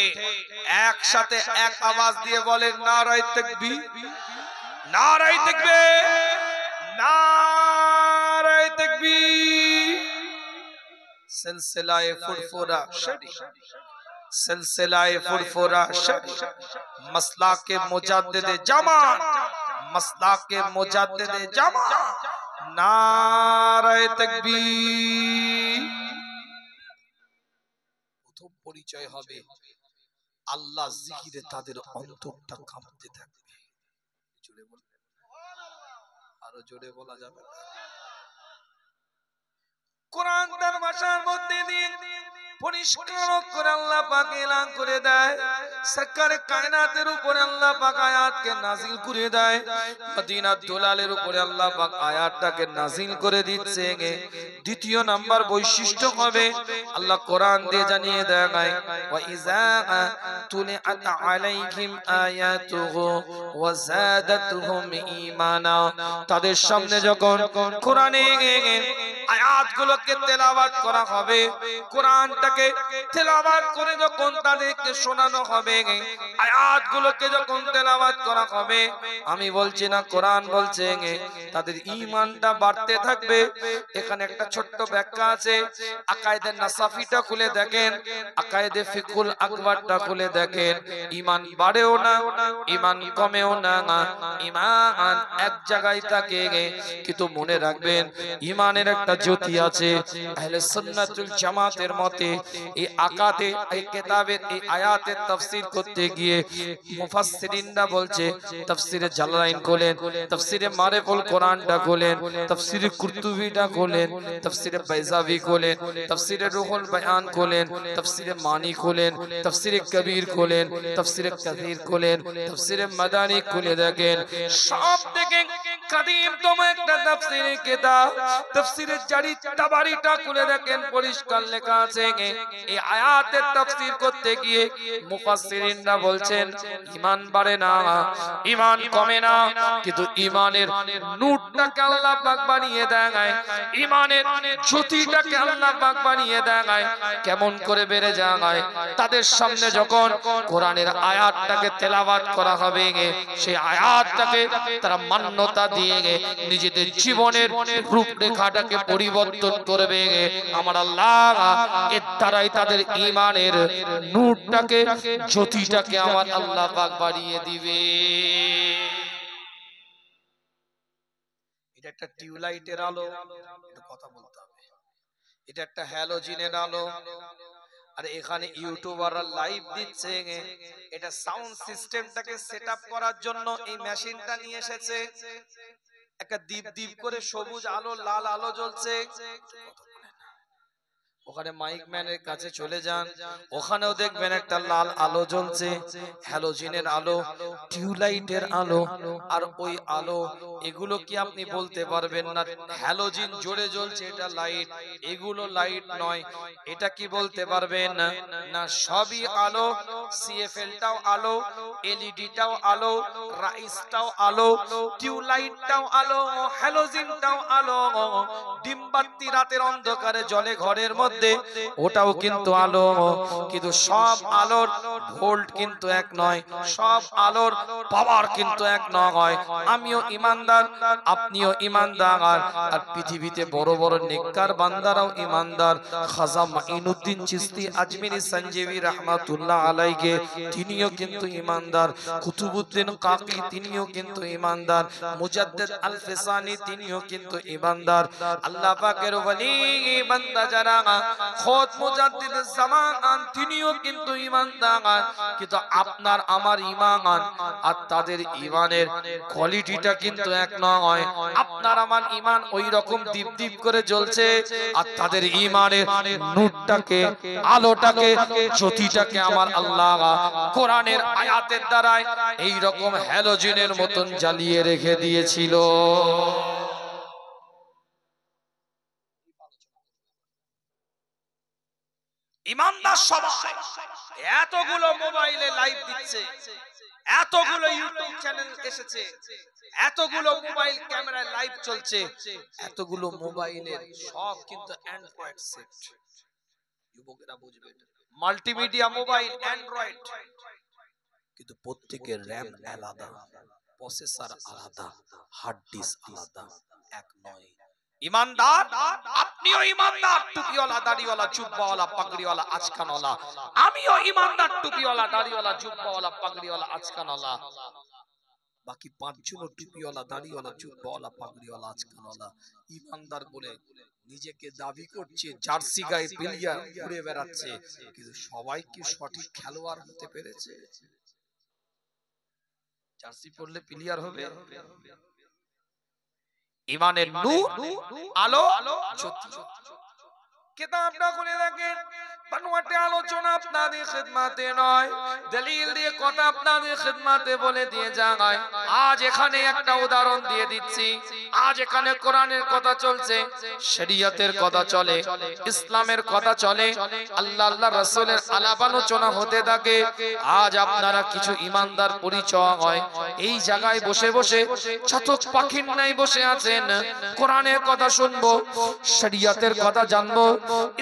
একসাথে এক আওয়াজ দিয়ে বলেন নারে তাকবীর, নারে তাকবীর, নারে তাকবীর। সিলসিলায়ে ফুরফুরা শরী, সিলসিলায়ে ফুরফুরা শরী, মাসলাকে মুজাদ্দিদে জামান, মাসলাকে মুজাদ্দিদে জামান, নারে তাকবীর। প্রথম পরিচয় হবে আল্লাহ জিকিরে তাদের অন্তরটা কাঁপতে থাকবে। জোরে বলবেন, আরো জোরে বলা যাবে না। কোরআন তার ভাষার মধ্যে দিয়ে পরিষ্কার করে আল্লাহ পাক এলান করে দেয়, সরকারে কায়নাতের উপরে আল্লাহ পাক আয়াতকে নাজিল করে দেয়, মদিনার দুলালের উপরে আল্লাহ পাক আয়াতটাকে নাজিল করে দিচ্ছে। দ্বিতীয় নাম্বার বৈশিষ্ট্য হবে আল্লাহ কোরআন দিয়ে জানিয়ে দেয়, ওয়া ইযা তুলিআত আলাইহিম আয়াতুহু ওয়া যাদাতুহুম ঈমানা, তাদের সামনে যখন কোরআনের আয়াতগুলোকে তেলাওয়াত করা হবে, কোরআনটাকে তেলাওয়াত করে যখন তাদেরকে শোনানো হবে, আয়াতগুলোকে যখন তেলাওয়াত করা হবে, আমি বলছি না, কোরআন বলছে, তাদের ঈমানটা বাড়তে থাকবে। এখানে একটা ছোট্ট ব্যাখ্যা আছে, আকায়েদে নাসাফিটা খুলে দেখেন, আকায়েদে ফিকুল আকবরটা খুলে দেখেন, ঈমান বাড়েও না, ঈমান কমেও না, ঈমান এক জায়গায় থাকে। কিন্তু মনে রাখবেন, ঈমানের একটা জ্যোতি আছে। আহলে সুন্নাতুল জামাতের মতে এই আকাতে, এই কিতাবের, এই আয়াতের তাফসীর করতে গিয়ে মুফাসসিরিনরা বলছে, তাফসীরে জালালাইন খোলেন, তাফসীরে মারিফুল কোরআনটা খোলেন, তাফসীরে কুরতুবিটা খোলেন, তাফসীরে বাইজাভি খোলেন, তাফসীরে রুহুল বায়ান খোলেন, তাফসীরে মানি খোলেন, তাফসীরে কবির খোলেন, তাফসীরে কাসীর খোলেন, তাফসীরে মাদানী খুলে দেখেন, সব দেখেন কাদিমতম একটা তাফসীরের কিতাব তাফসীরে জারি তাবারিটা খুলে দেখেন, পরিষ্কার লেখা আছে, এই আয়াতের তাফসীর করতে গিয়ে মুফাসসিরিনরা বলছেন, ঈমান বাড়ে না, ঈমান কমে না, কিন্তু ঈমানের নূরটাকে আল্লাহ পাক বানিয়ে দেয়, ঈমানের জ্যোতিটাকে আল্লাহ পাক বানিয়ে দেয়। কেমন করে বেড়ে যায়? তাদের সামনে যখন কোরআনের আয়াতটাকে তেলাওয়াত করা হবে, সেই আয়াতটাকে তারা মান্যতা দিয়ে নিজেদের জীবনের রূপরেখাটাকে পরিবর্তন করবে। আমার আল্লাহ এর দ্বারাই তাদের ঈমানের নূরটাকে, জ্যোতিটাকে আমার আল্লাহ পাক বাড়িয়ে দিবে। এটা একটা টিউবলাইটের আলো, এটা কথা বলতে হবে, এটা একটা হ্যালোজিনের আলো, আর এখানে ইউটিউবাররা লাইভ দিচ্ছে, এটা সাউন্ড সিস্টেমটাকে সেটআপ করার জন্য এই মেশিনটা নিয়ে এসেছে। একটা দীপ দীপ করে সবুজ আলো, লাল আলো জ্বলছে। ওখানে মাইক ম্যানের কাছে চলে যান, ওখানেও দেখবেন একটা লাল আলো জ্বলছে, হ্যালোজিনের আলো, টিউবলাইটের আলো। আর ওই আলো, এগুলো কি আপনি বলতে পারবেন না হ্যালোজিন জোরে জ্বলছে, এটা লাইট, এগুলো লাইট নয়, এটা কি বলতে পারবেন না? সবই আলো, সিএফএলটাও আলো, এলইডিটাও আলো, রাইসটাও আলো, টিউবলাইটটাও আলো, হ্যালোজিনটাও আলো। ডিমবাতি রাতের অন্ধকারে জ্বলে ঘরের মধ্যে, ওটাও কিন্তু আলো। কিন্তু সব আলোর ভোল্ট কিন্তু এক নয়, সব আলোর পাওয়ার কিন্তু এক নয়। আমিও ঈমানদার, আপনিও ঈমানদার, আর পৃথিবীতে বড় বড় নেককার বান্দারাও ঈমানদার। খাজা মাইনুদ্দিন চিশতি আজমিরি সঞ্জীবী রাহমাতুল্লাহ আলাইহি, তিনিও কিন্তু ঈমানদার। কুতুবউদ্দিন কাকি, তিনিও কিন্তু ঈমানদার। মুজাদ্দিদ আল ফিসানি, তিনিও কিন্তু ঈমানদার। আল্লাহ পাকের ওলি বান্দা যারা খোদ মুজাদ্দিদুজ জামান তিনিও কিন্তু ঈমানদার, কিন্তু আপনার আমার ঈমান আর তাদের ঈমানের কোয়ালিটিটা কিন্তু এক নয়। আপনার আমার ঈমান ওই রকম দীপ দীপ করে জ্বলছে, আর তাদের ঈমানের নূরটাকে, আলোটাকে, জ্যোতিটাকে আমার আল্লাহ কোরআনের আয়াতের দ্বারা এই রকম হ্যালোজেনের মতন জ্বালিয়ে রেখে দিয়েছিল। ঈমানদার সবাই এতগুলো মোবাইলে লাইভ দিচ্ছে, এতগুলো ইউটিউব চ্যানেল এসেছে, এতগুলো মোবাইল ক্যামেরায় লাইভ চলছে, এতগুলো মোবাইলের সব কিন্তু অ্যান্ড্রয়েড সেট। যুবকেরা বুঝবে, মাল্টিমিডিয়া মোবাইল অ্যান্ড্রয়েড, কিন্তু প্রত্যেকের র‍্যাম আলাদা, প্রসেসর আলাদা, হার্ড ডিস্ক আলাদা, এক নয়। ঈমানদার, আপনিও ঈমানদার, টুপিওয়ালা, দাড়িওয়ালা, জুব্বাওয়ালা, পাগড়িওয়ালা, আজকানওয়ালা। আমিও ঈমানদার, টুপিওয়ালা, দাড়িওয়ালা, জুব্বাওয়ালা, পাগড়িওয়ালা, আজকানওয়ালা। বাকি পাঁচজনও টুপিওয়ালা, দাড়িওয়ালা, জুব্বাওয়ালা, পাগড়িওয়ালা, আজকানওয়ালা। ঈমানদার বলে নিজেকে দাবি করছে, জার্সি গায়ে প্লেয়ার ঘুরে বেড়াচ্ছে, কিন্তু সবাই কি সঠিক খেলোয়াড় হতে পেরেছে? জার্সি পরলে প্লেয়ার হবে? ঈমানের নূর, আলো, জ্যোতি। কিতাবটা খুলে দেখেন, বানোয়াটে আলোচনা আপনাদের খিদমতে নয়, দলিল দিয়ে কথা আপনাদের খিদমতে বলে দিয়ে যায়। আজ এখানে একটা উদাহরণ দিয়ে দিচ্ছি। আজ এখানে কোরআনের কথা চলছে, শরীয়তের কথা চলে, ইসলামের কথা চলে, আল্লাহ আল্লাহ রাসূলের আলাপ আলোচনা হতে থাকে। আজ আপনারা কিছু ঈমানদার পরিচয় হয় এই জায়গায় বসে বসে চাতক পাখির নাই বসে আছেন। কোরআনের কথা শুনবো, শরীয়তের কথা জানবো,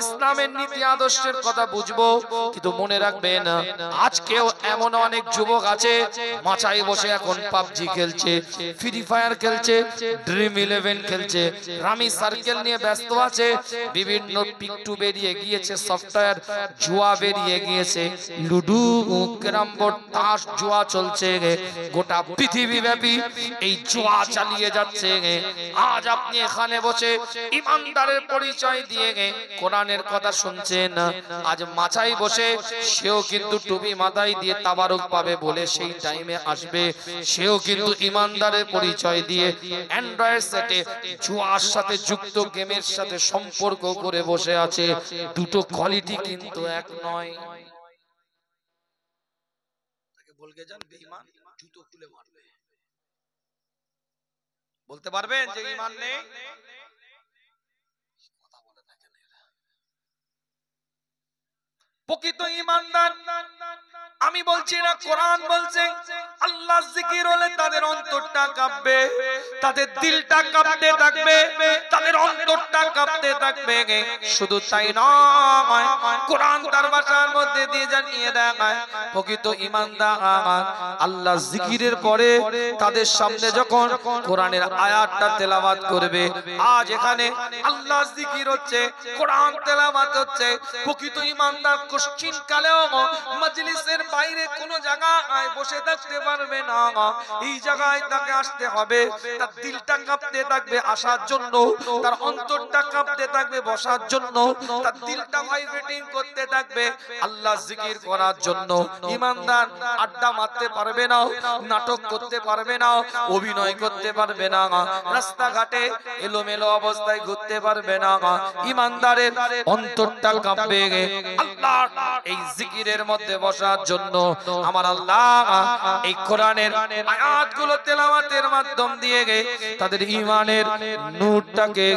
ইসলামের নীতি আদর্শের কথা বুঝবো, কিন্তু মনে রাখবেন আজকেও এমন অনেক যুবক আছে মাচায় বসে এখন পাবজি খেলছে, ফ্রি ফায়ার খেলছে, ড্রিম 11 খেলছে, রামি সার্কেল নিয়ে ব্যস্ত আছে, বিভিন্ন পিকটু বেরিয়ে গিয়েছে, সফটওয়্যার জুয়া বেরিয়ে গিয়েছে, লুডু, ক্যারাম বোর্ড, তাস, জুয়া চলছে, গোটা পৃথিবী ব্যাপী এই জুয়া চালিয়ে যাচ্ছে। আজ আপনি এখানে বসে ঈমানদারের পরিচয় দিয়ে কোরআনের কথা শুনছেন, আজ মাচায় বসে সেও কিন্তু টুপি মাথায় দিয়ে তাবারুক পাবে বলে সেই টাইমে আসবে, সেও কিন্তু ঈমানদারের পরিচয় দিয়ে অ্যান্ড্রয়েড সেটে জুয়ার সাথে যুক্ত গেমের সাথে সম্পর্ক করে বসে আছে। দুটো কোয়ালিটি কিন্তু এক নয়। তাকে বলকে যান বেঈমান, জুতো খুলে মারবে। বলতে পারবেন যে ঈমান নেই? প্রকৃত ঈমানদার আমি বলছি না, কোরআন বলছে আল্লাহ জিকির হলে তাদের অন্তরটা কাঁপবে, তাদের দিলটা কাঁপতে থাকবে, তাদের অন্তরটা কাঁপতে থাকবে। শুধু তাই নয়, কোরআন তার ভাষার মধ্যে দিয়ে জানিয়ে দেয় প্রকৃত ঈমানদার আল্লাহ জিকিরের পরে তাদের সামনে যখন কোরআনের আয়াতটা তেলাওয়াত করবে, আজ এখানে আল্লাহ জিকির হচ্ছে, কোরআন তেলাওয়াত হচ্ছে, প্রকৃত ঈমানদার কোশ্চিন কালেও মজলিসের বাইরে কোন জায়গায় বসে থাকতে পারবে না, এই জায়গায় তাকে আসতে হবে। তার দিলটা কাঁপতে থাকবে আসার জন্য, তার অন্তরটা কাঁপতে থাকবে বসার জন্য, তার দিলটা ভাইব্রেটিং করতে থাকবে আল্লাহ জিকির করার জন্য। ঈমানদার আড্ডা মারতে পারবে না, নাটক করতে পারবে না, অভিনয় করতে পারবে না, রাস্তাঘাটে এলোমেলো অবস্থায় ঘুরতে পারবে না। ঈমানদারের অন্তরটা কাঁপবে আল্লাহ এই জিকিরের মধ্যে বসার জন্য। আমার আল্লাহ এই কোরআনের আয়াতগুলো তেলাওয়াতের মাধ্যম দিয়ে তাদের ঈমানের নূরটাকে,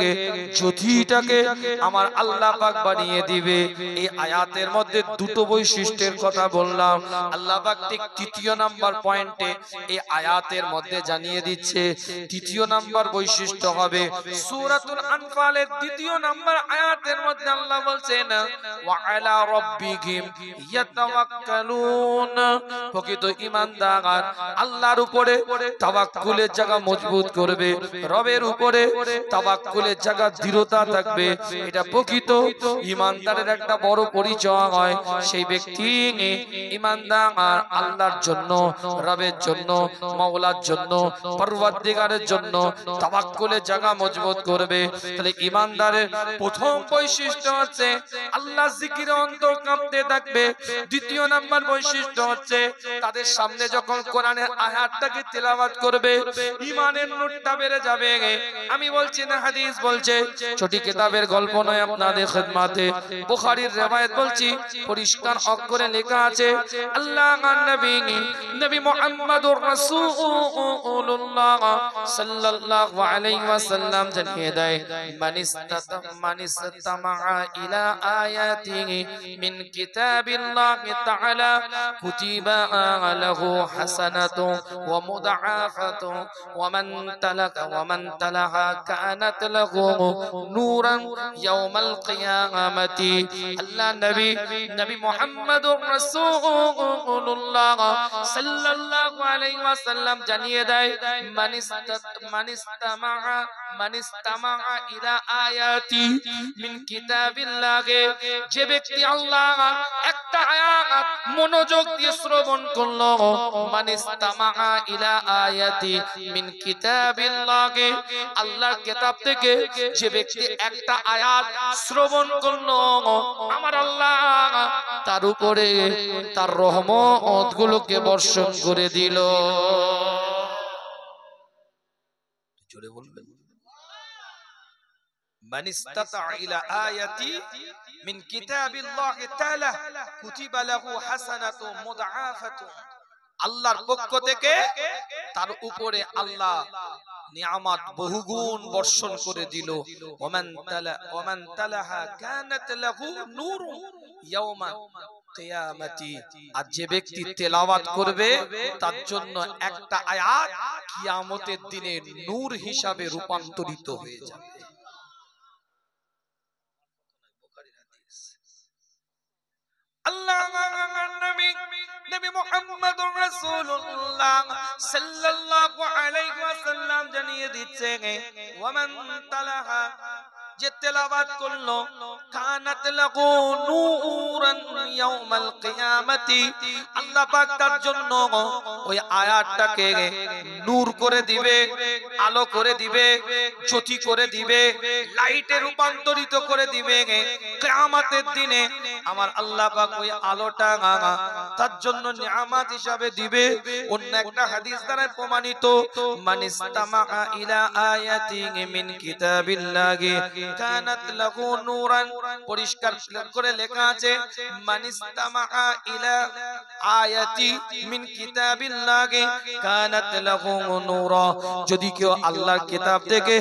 জ্যোতিটাকে আমার আল্লাহ পাক বানিয়ে দিবে। এই আয়াতের মধ্যে দুটো বৈশিষ্ট্যের কথা বললাম, আল্লাহ পাক ঠিক তৃতীয় নাম্বার পয়েন্টে এই আয়াতের মধ্যে জানিয়ে দিচ্ছে। তৃতীয় নাম্বার বৈশিষ্ট্য হবে সূরাতুল আনফালের দ্বিতীয় নাম্বার আয়াতের মধ্যে আল্লাহ বলছেন ওয়া আলা রাব্বিহিম ইয়াতাওয়াক্কালুন। প্রকৃত ঈমানদার আল্লাহর উপরে তাওয়াক্কুলের জায়গা মজবুত করবে, রবের উপরে তাওয়াক্কুলের জায়গা দৃঢ়তা থাকবে। এটা প্রকৃত ঈমানদারের একটা বড় পরিচয় হয়। সেই ব্যক্তি ঈমানদার আল্লাহর জন্য, রবের জন্য, মাওলার জন্য, পরওয়ারদিগারের জন্য তাওয়াক্কুলের জায়গা মজবুত করবে। তাহলে ঈমানদারের প্রথম বৈশিষ্ট্য হচ্ছে আল্লাহ জিকিরে অন্তর কাঁপতে থাকবে। দ্বিতীয় নাম্বার বৈশিষ্ট্য হচ্ছে তাদের সামনে যখন কোরআনের আয়াতটাকে তেলাওয়াত করবে ঈমানের নূরটা বেড়ে যাবে। আমি বলছি না, হাদিস বলছে, ছোট কিতাবের গল্প নয়, আপনাদের খিদমতে বুখারীর riwayat বলছি, পরিষ্কার অক্ষরে লেখা আছে আল্লাহর নবী নবী মুহাম্মদুর রাসূলুল্লাহ সাল্লাল্লাহু আলাইহি ওয়াসাল্লাম জানিয়ে দেয় মানিস্তামা ইলা আয়াতিহি মিন কিতাবিল্লাহি তাআলা কুতিবা লাহু হাসানাতু ওয়া মুদআফাতু ওয়া মান তালাহা কানাত লাহু নূরান ইয়াউমাল কিয়ামাতি। আল্লাহ নবী মুহাম্মদুর রাসূলুল্লাহ সাল্লাল্লাহু আলাইহি ওয়াসাল্লাম জানিয়ে দেয় মানিস্তামা ইলা আয়াতি মিন কিতাবিল্লাহ, যে ব্যক্তি আল্লাহ একটা আয়াত মনোযোগ দিয়ে শ্রবণ করলো, মানিস্তামা ইলা আয়াতি মিন কিতাবিল্লাহ, আল্লাহর কিতাব থেকে যে ব্যক্তি একটা আয়াত শ্রবণ করলো, আমার আল্লাহ তার উপরে তার রহমত গুলোকে বর্ষণ করে দিল। জোরে বলবেন, মান ইসতাতা ইলা আয়াতি মিন কিতাবিল্লাহি তাআলা কুতিবা লাহু হাসানাতু মুদআফাতু, আল্লাহর পক্ষ থেকে তার উপরে আল্লাহ নিয়ামত বহুগুণ বর্ষণ করে দিল। ওমান তালাহা কানাত লাহু নূরুন ইয়াউমা কিয়ামাতি, আর যে ব্যক্তি তেলাওয়াত করবে তার জন্য একটা আয়াত কিয়ামতের দিনে নূর হিসাবে রূপান্তরিত হয়ে যাবে। নবী মুহাম্মদুর রাসূলুল্লাহ সাল্লাল্লাহু আলাইহি ওয়াসাল্লাম জানিয়ে দিচ্ছে ওয়ামান তালাহা, যে তেলাওয়াত করলো, কানাত লাহু নূরান ইয়াউমাল কিয়ামাতি, আল্লাহ পাক তার জন্য ওই আয়াতটাকে নূর করে দিবে, আলো করে দিবে, জ্যোতি করে দিবে, লাইটে রূপান্তরিত করে দিবে। কিয়ামতের দিনে আমার আল্লাহ পাক ওই আলোটা তার জন্য নিয়ামত হিসাবে দিবে। অন্য একটা হাদিস দ্বারা প্রমাণিত, মানিস্তামা ইলা আয়াতিন মিন কিতাবিল্লাহি কানাত লাহু নূরান, পরিষ্কার করে লেখা আছে মানিস্তামা ইলা আয়াতি মিন কিতাবিল্লাহি কানাত লাহু নূরা, যদি কেউ আল্লাহর কিতাব থেকে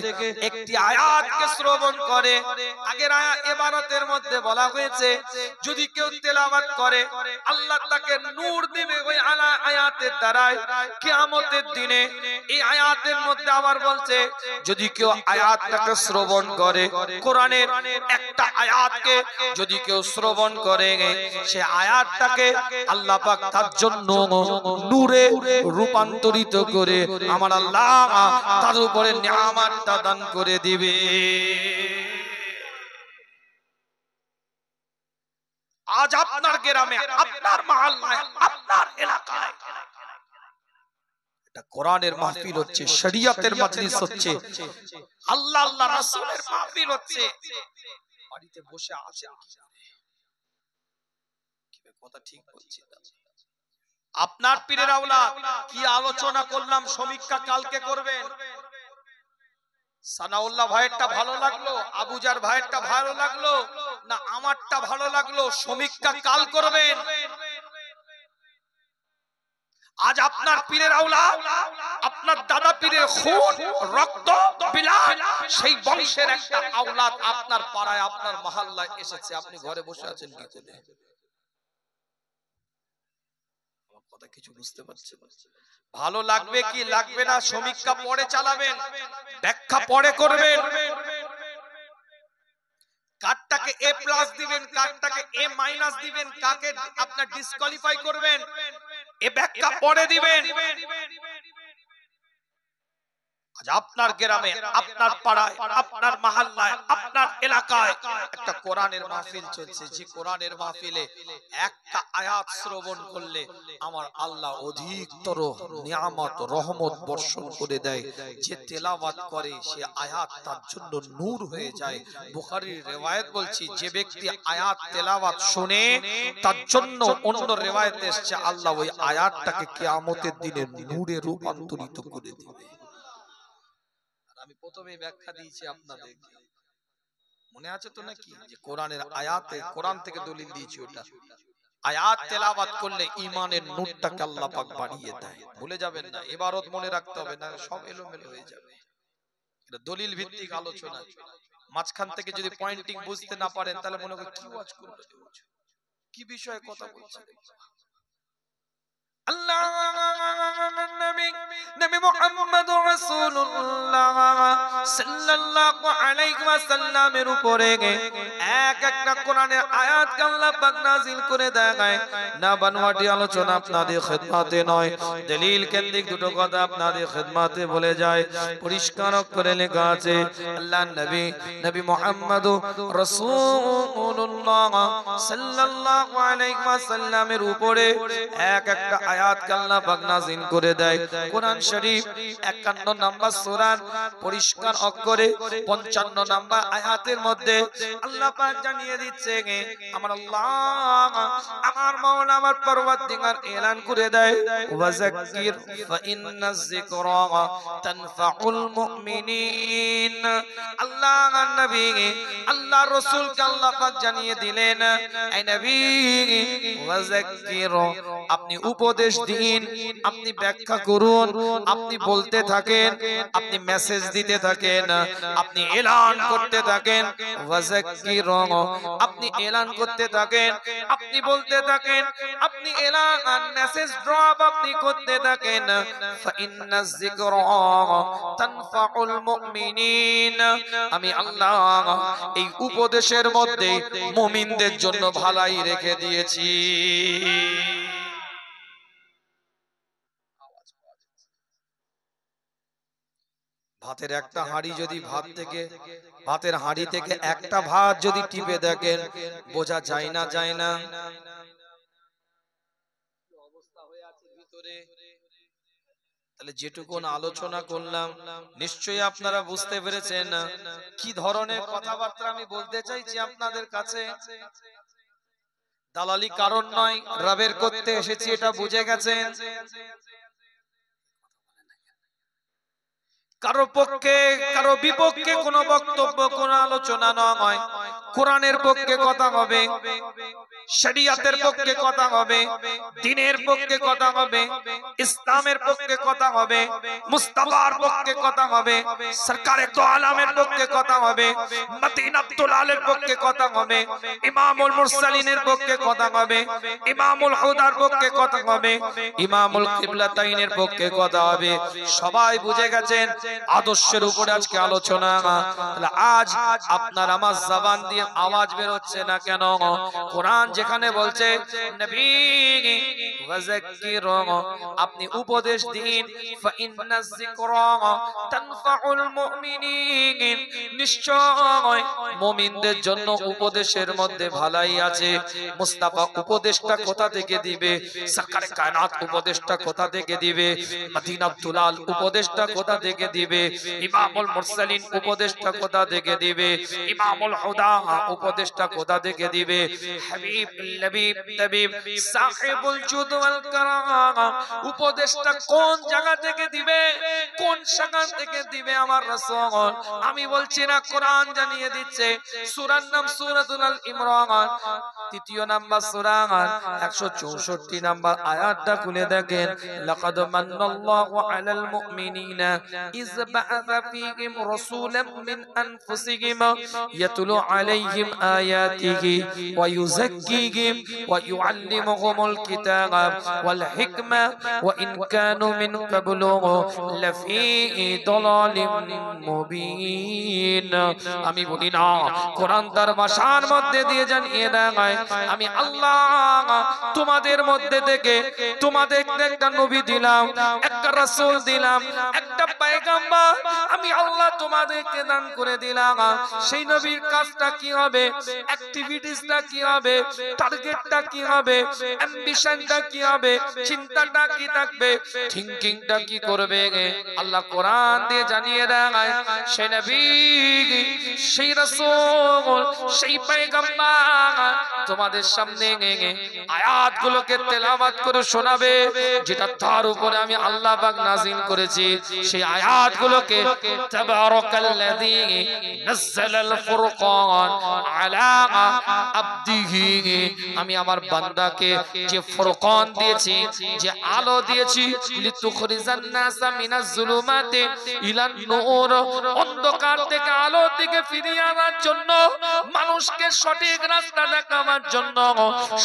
একটি আয়াতকে শ্রবণ করে, আগের আয়াত ইবারতের মধ্যে বলা হয়েছে যদি কেউ তেলাওয়াত করে আল্লাহ তাকে নূর দিবে ওই আয়াতের দ্বারাই কিয়ামতের দিনে। এই আয়াতের মধ্যে আবার বলছে যদি কেউ আয়াতটাকে শ্রবণ করে, কোরআনের একটা আয়াতকে যদি কেউ শ্রবণ করে, সে আয়াতটাকে আল্লাহ পাক তার জন্য নূরে রূপান্তরিত করে আমার আল্লাহ তার উপরে নিয়ামতটা দান করে দিবে। আজ আপনার গ্রামে, আপনার মহল্লায়, আপনার এলাকায় এটা কোরআনের মাহফিল হচ্ছে, শরীয়তের মাজলিস হচ্ছে, আল্লাহ আল্লাহ রাসূলের মাহফিল হচ্ছে, বাড়িতে বসে আছেন কি কথা ঠিক বলছি না? আপনার পীরের আওলাদ কি আলোচনা করলাম সমীক্ষা কালকে করবেন। সানাউল্লাহ ভাইয়েরটা ভালো লাগলো, আবুজার ভাইয়েরটা ভালো লাগলো না আমারটা ভালো লাগলো, সমীক্ষা কাল করবেন। আজ আপনার পীরের আওলাদ, আপনার দাদা পীরের খুন রক্ত বিলাল, সেই বংশের একটা আওলাদ আপনার পাড়ায়, আপনার মহল্লায় এসেছে, আপনি ঘরে বসে আছেন কি করে? আমার কথা কিছু বুঝতে পারছেন? ভালো লাগবে কি লাগবে না সমীক্ষা পরে চালাবেন, ব্যাখ্যা পরে করবেন। কারটাকে এ প্লাস দিবেন, কারটাকে এ মাইনাস দিবেন, কাকে আপনার ডিসকোয়ালিফাই করবেন, এ ব্যাখ্যা পরে দিবেন। আজ আপনার গ্রামে, আপনার পাড়ায়, আপনার মহল্লায়, আপনার এলাকায় একটা কোরআনের মাহফিল চলছে, যে কোরআনের মাহফিলে একটা আয়াত শ্রবণ করলে আমার আল্লাহ অধিকতর নিয়ামত রহমত বর্ষণ করে দেয়। যে তেলাওয়াত করে সে আয়াত তার জন্য নূর হয়ে যায়। বুখারীর রিওয়ায়াত বলছি, যে ব্যক্তি আয়াত তেলাওয়াত শুনে তার জন্য, অন্য রিওয়ায়াতে এসেছে আল্লাহ ওই আয়াতটাকে কিয়ামতের দিনে নূরে রূপান্তরিত করে দিবে। আমি প্রথমে ব্যাখ্যা দিয়েছি আপনাদেরকে, মনে আছে তো নাকি, যে কোরআনের আয়াতে, কোরআন থেকে দলিল দিয়েছি, ওটা আয়াত তেলাওয়াত করলে ঈমানের নূরটাকে আল্লাহ পাক বাড়িয়ে দেয়। ভুলে যাবেন না, ইবারত মনে রাখতে হবে, না সব এলোমেলো হয়ে যাবে। এটা দলিল ভিত্তিক আলোচনা। মাঝখান থেকে যদি পয়েন্টিং বুঝতে না পারেন তাহলে মনে করেন কি ওয়াজ করলো, কি বিষয়ে কথা বলছে। আল্লাহ নবী মুহাম্মদুর রাসূলুল্লাহ সাল্লাল্লাহু আলাইহি ওয়াসাল্লামের উপরে এক একটা কোরআনের আয়াত আল্লাহ পাক নাযিল করে দেয়। না বানোয়াটি আলোচনা আপনাদের খিদমতে নয়, দলিল কেন্দ্রিক দুটো কথা আপনাদের খিদমতে বলে যায়। পরিষ্কার করে লেখা আছে আল্লাহ নবী মুহাম্মদুর রাসূলুল্লাহ সাল্লাল্লাহু আলাইহি ওয়াসাল্লামের উপরে এক একটা আয়াত আল্লাহ পাক নাযিল করে দেয়। কোরআন শরীফ 51 নম্বর সূরার পরিষ্কার অক্ষরে 55 নম্বর আয়াতের মধ্যে আল্লাহ পাক জানিয়ে দিচ্ছে, আমার আল্লাহ, আমার মাওলা, আমার পরওয়ারদিগার এলান করে দেয়, ওয়াযাক্কির ফা ইন্নাজ যিকরা তানফাউল মুমিনিন। আল্লাহ নবী, আল্লাহ রাসূলকে আল্লাহ পাক জানিয়ে দিলেন, এই নবী ওয়াযাক্কির, আপনি উপদেশ দিন, আপনি ব্যাখ্যা করুন, আপনি বলতে থাকেন, আপনি মেসেজ দিতে থাকেন, আপনি এলান করতে থাকেন। ওয়াযাক্কির, আপনি এলান করতে থাকেন, আপনি বলতে থাকেন, আপনি এলান মেসেজ ড্রপ আপনি করতে থাকেন। ফা ইন্নাজ যিকরা তানফাউল মুমিনিন, আমি আল্লাহ এই উপদেশের মধ্যে মুমিনদের জন্য ভালাই রেখে দিয়েছি। ভাতের একটা হাঁড়ি যদি ভাতের হাঁড়ি থেকে একটা ভাত যদি টিপে দেখেন, বোঝা যায় না, যায় না অবস্থা হয়ে আছে ভিতরে। তাহলে যেটুকুন আলোচনা করলাম নিশ্চয়ই আপনারা বুঝতে পেরেছেন কি ধরনের কথাবার্তা আমি বলতে চাইছি আপনাদের কাছে। দালালি কারণ নয়, রবের করতে এসেছি, এটা বুঝে গেছেন। কারো পক্ষে কারো বিপক্ষে কোনো বক্তব্য, কোনো আলোচনা নয়। কোরআনের পক্ষে কথা হবে, শরিয়তের পক্ষে কথা হবে, দ্বীনের পক্ষে কথা হবে, ইসলামের পক্ষে কথা হবে, মুস্তাফার পক্ষে কথা হবে, সরকারে দো আলমের পক্ষে কথা হবে, মদিনাতুল আলের পক্ষে কথা হবে, ইমামুল মুরসালিনের পক্ষে কথা হবে, ইমামুল হুদার পক্ষে কথা হবে, ইমামুল কিবলাতাইনের পক্ষে কথা হবে। সবাই বুঝে গেছেন আদর্শের উপরে আজকে আলোচনা। তাহলে আজ আপনার আমার জবান দিয়ে আওয়াজ বের হচ্ছে না কেন? কোরআন যেখানে বলছে নবী ওয়াযাক্কির, আপনি উপদেশ দিন, ফা ইন্নাজ যিকরা তানফাউল মুমিনিন, নিশ্চয় মুমিনদের জন্য উপদেশের মধ্যে ভালাই আছে। মুস্তাফা উপদেশটা কোথা থেকে দিবে? সরকারে কায়নাত উপদেশটা কোথা থেকে দিবে? মদিনাতুল আল উপদেশটা কোথা থেকে দিবে? ইমামুল মুরসালিন উপদেশটা কোথা থেকে দিবে? ইমামুল হুদা উপদেশটা কোথা থেকে দিবে? হাবিব লবিব তাবিব সাহেবুল জুদ ওয়াল কারাম উপদেশটা কোন জায়গা থেকে দিবে? কোন শাখা থেকে দিবে আমার রাসূল? আমি বলছি না, কোরআন জানিয়ে দিচ্ছে। সূরার নাম সূরাতুল আল ইমরান, তৃতীয় নাম্বার সূরা 164 নাম্বার আয়াতটা খুলে দেখেন লাকাদ মান্নাল্লাহু আলাল মুমিনিনা ইয বা'আথা ফীহিম রাসূলাম মিন আনফুসিহিম ইয়াতলু আলাইহিম আয়াতিহি ওয়া ইউযাক্কিহিম ওয়া ইউআল্লিমুহুমুল কিতাবা ওয়াল হিকমা ওয়া ইন কানু মিন ক্বাবলু লাফী দালালিম মুবিন। আমি বলি না, কোরআন তার ভাষার মধ্যে দিয়ে জানিয়ে দেয় আমি আল্লাহ তোমাদের মধ্যে থেকে তোমাদেরকে একটা নবী দিলাম, একটা রাসূল দিলাম, একটা পয়গম্বর আমি আল্লাহ তোমাদেরকে দান করে দিলাম। সেই নবীর কাজটা কি হবে, অ্যাক্টিভিটিসটা কি হবে, টার্গেটটা কি হবে, অ্যাম্বিশনটা কি হবে, চিন্তাটা কি থাকবে, থিংকিংটা কি করবে, আল্লাহ কোরআন দিয়ে জানিয়ে দেয়। সেই নবী, সেই রাসূল, সেই পয়গম্বর তোমাদের সামনে আয়াতগুলোকে তেলাওয়াত করে শোনাবে, যেটা তার উপরে আমি আল্লাহ পাক নাযিল করেছি। সেই আয়াতগুলোকে তাবারাকাল্লাযী নাযালাল ফুরকান আলা আবদিহি, আমি আমার বান্দাকে যে ফুরকান দিয়েছি, যে আলো দিয়েছি, লিতুখরিজান নাসা মিনাজ যুলুমাতি ইলান নূর, অন্ধকার থেকে আলোর দিকে ফিরিয়ে আনার জন্য, মানুষকে সঠিক রাস্তা দেখাবার জন্য,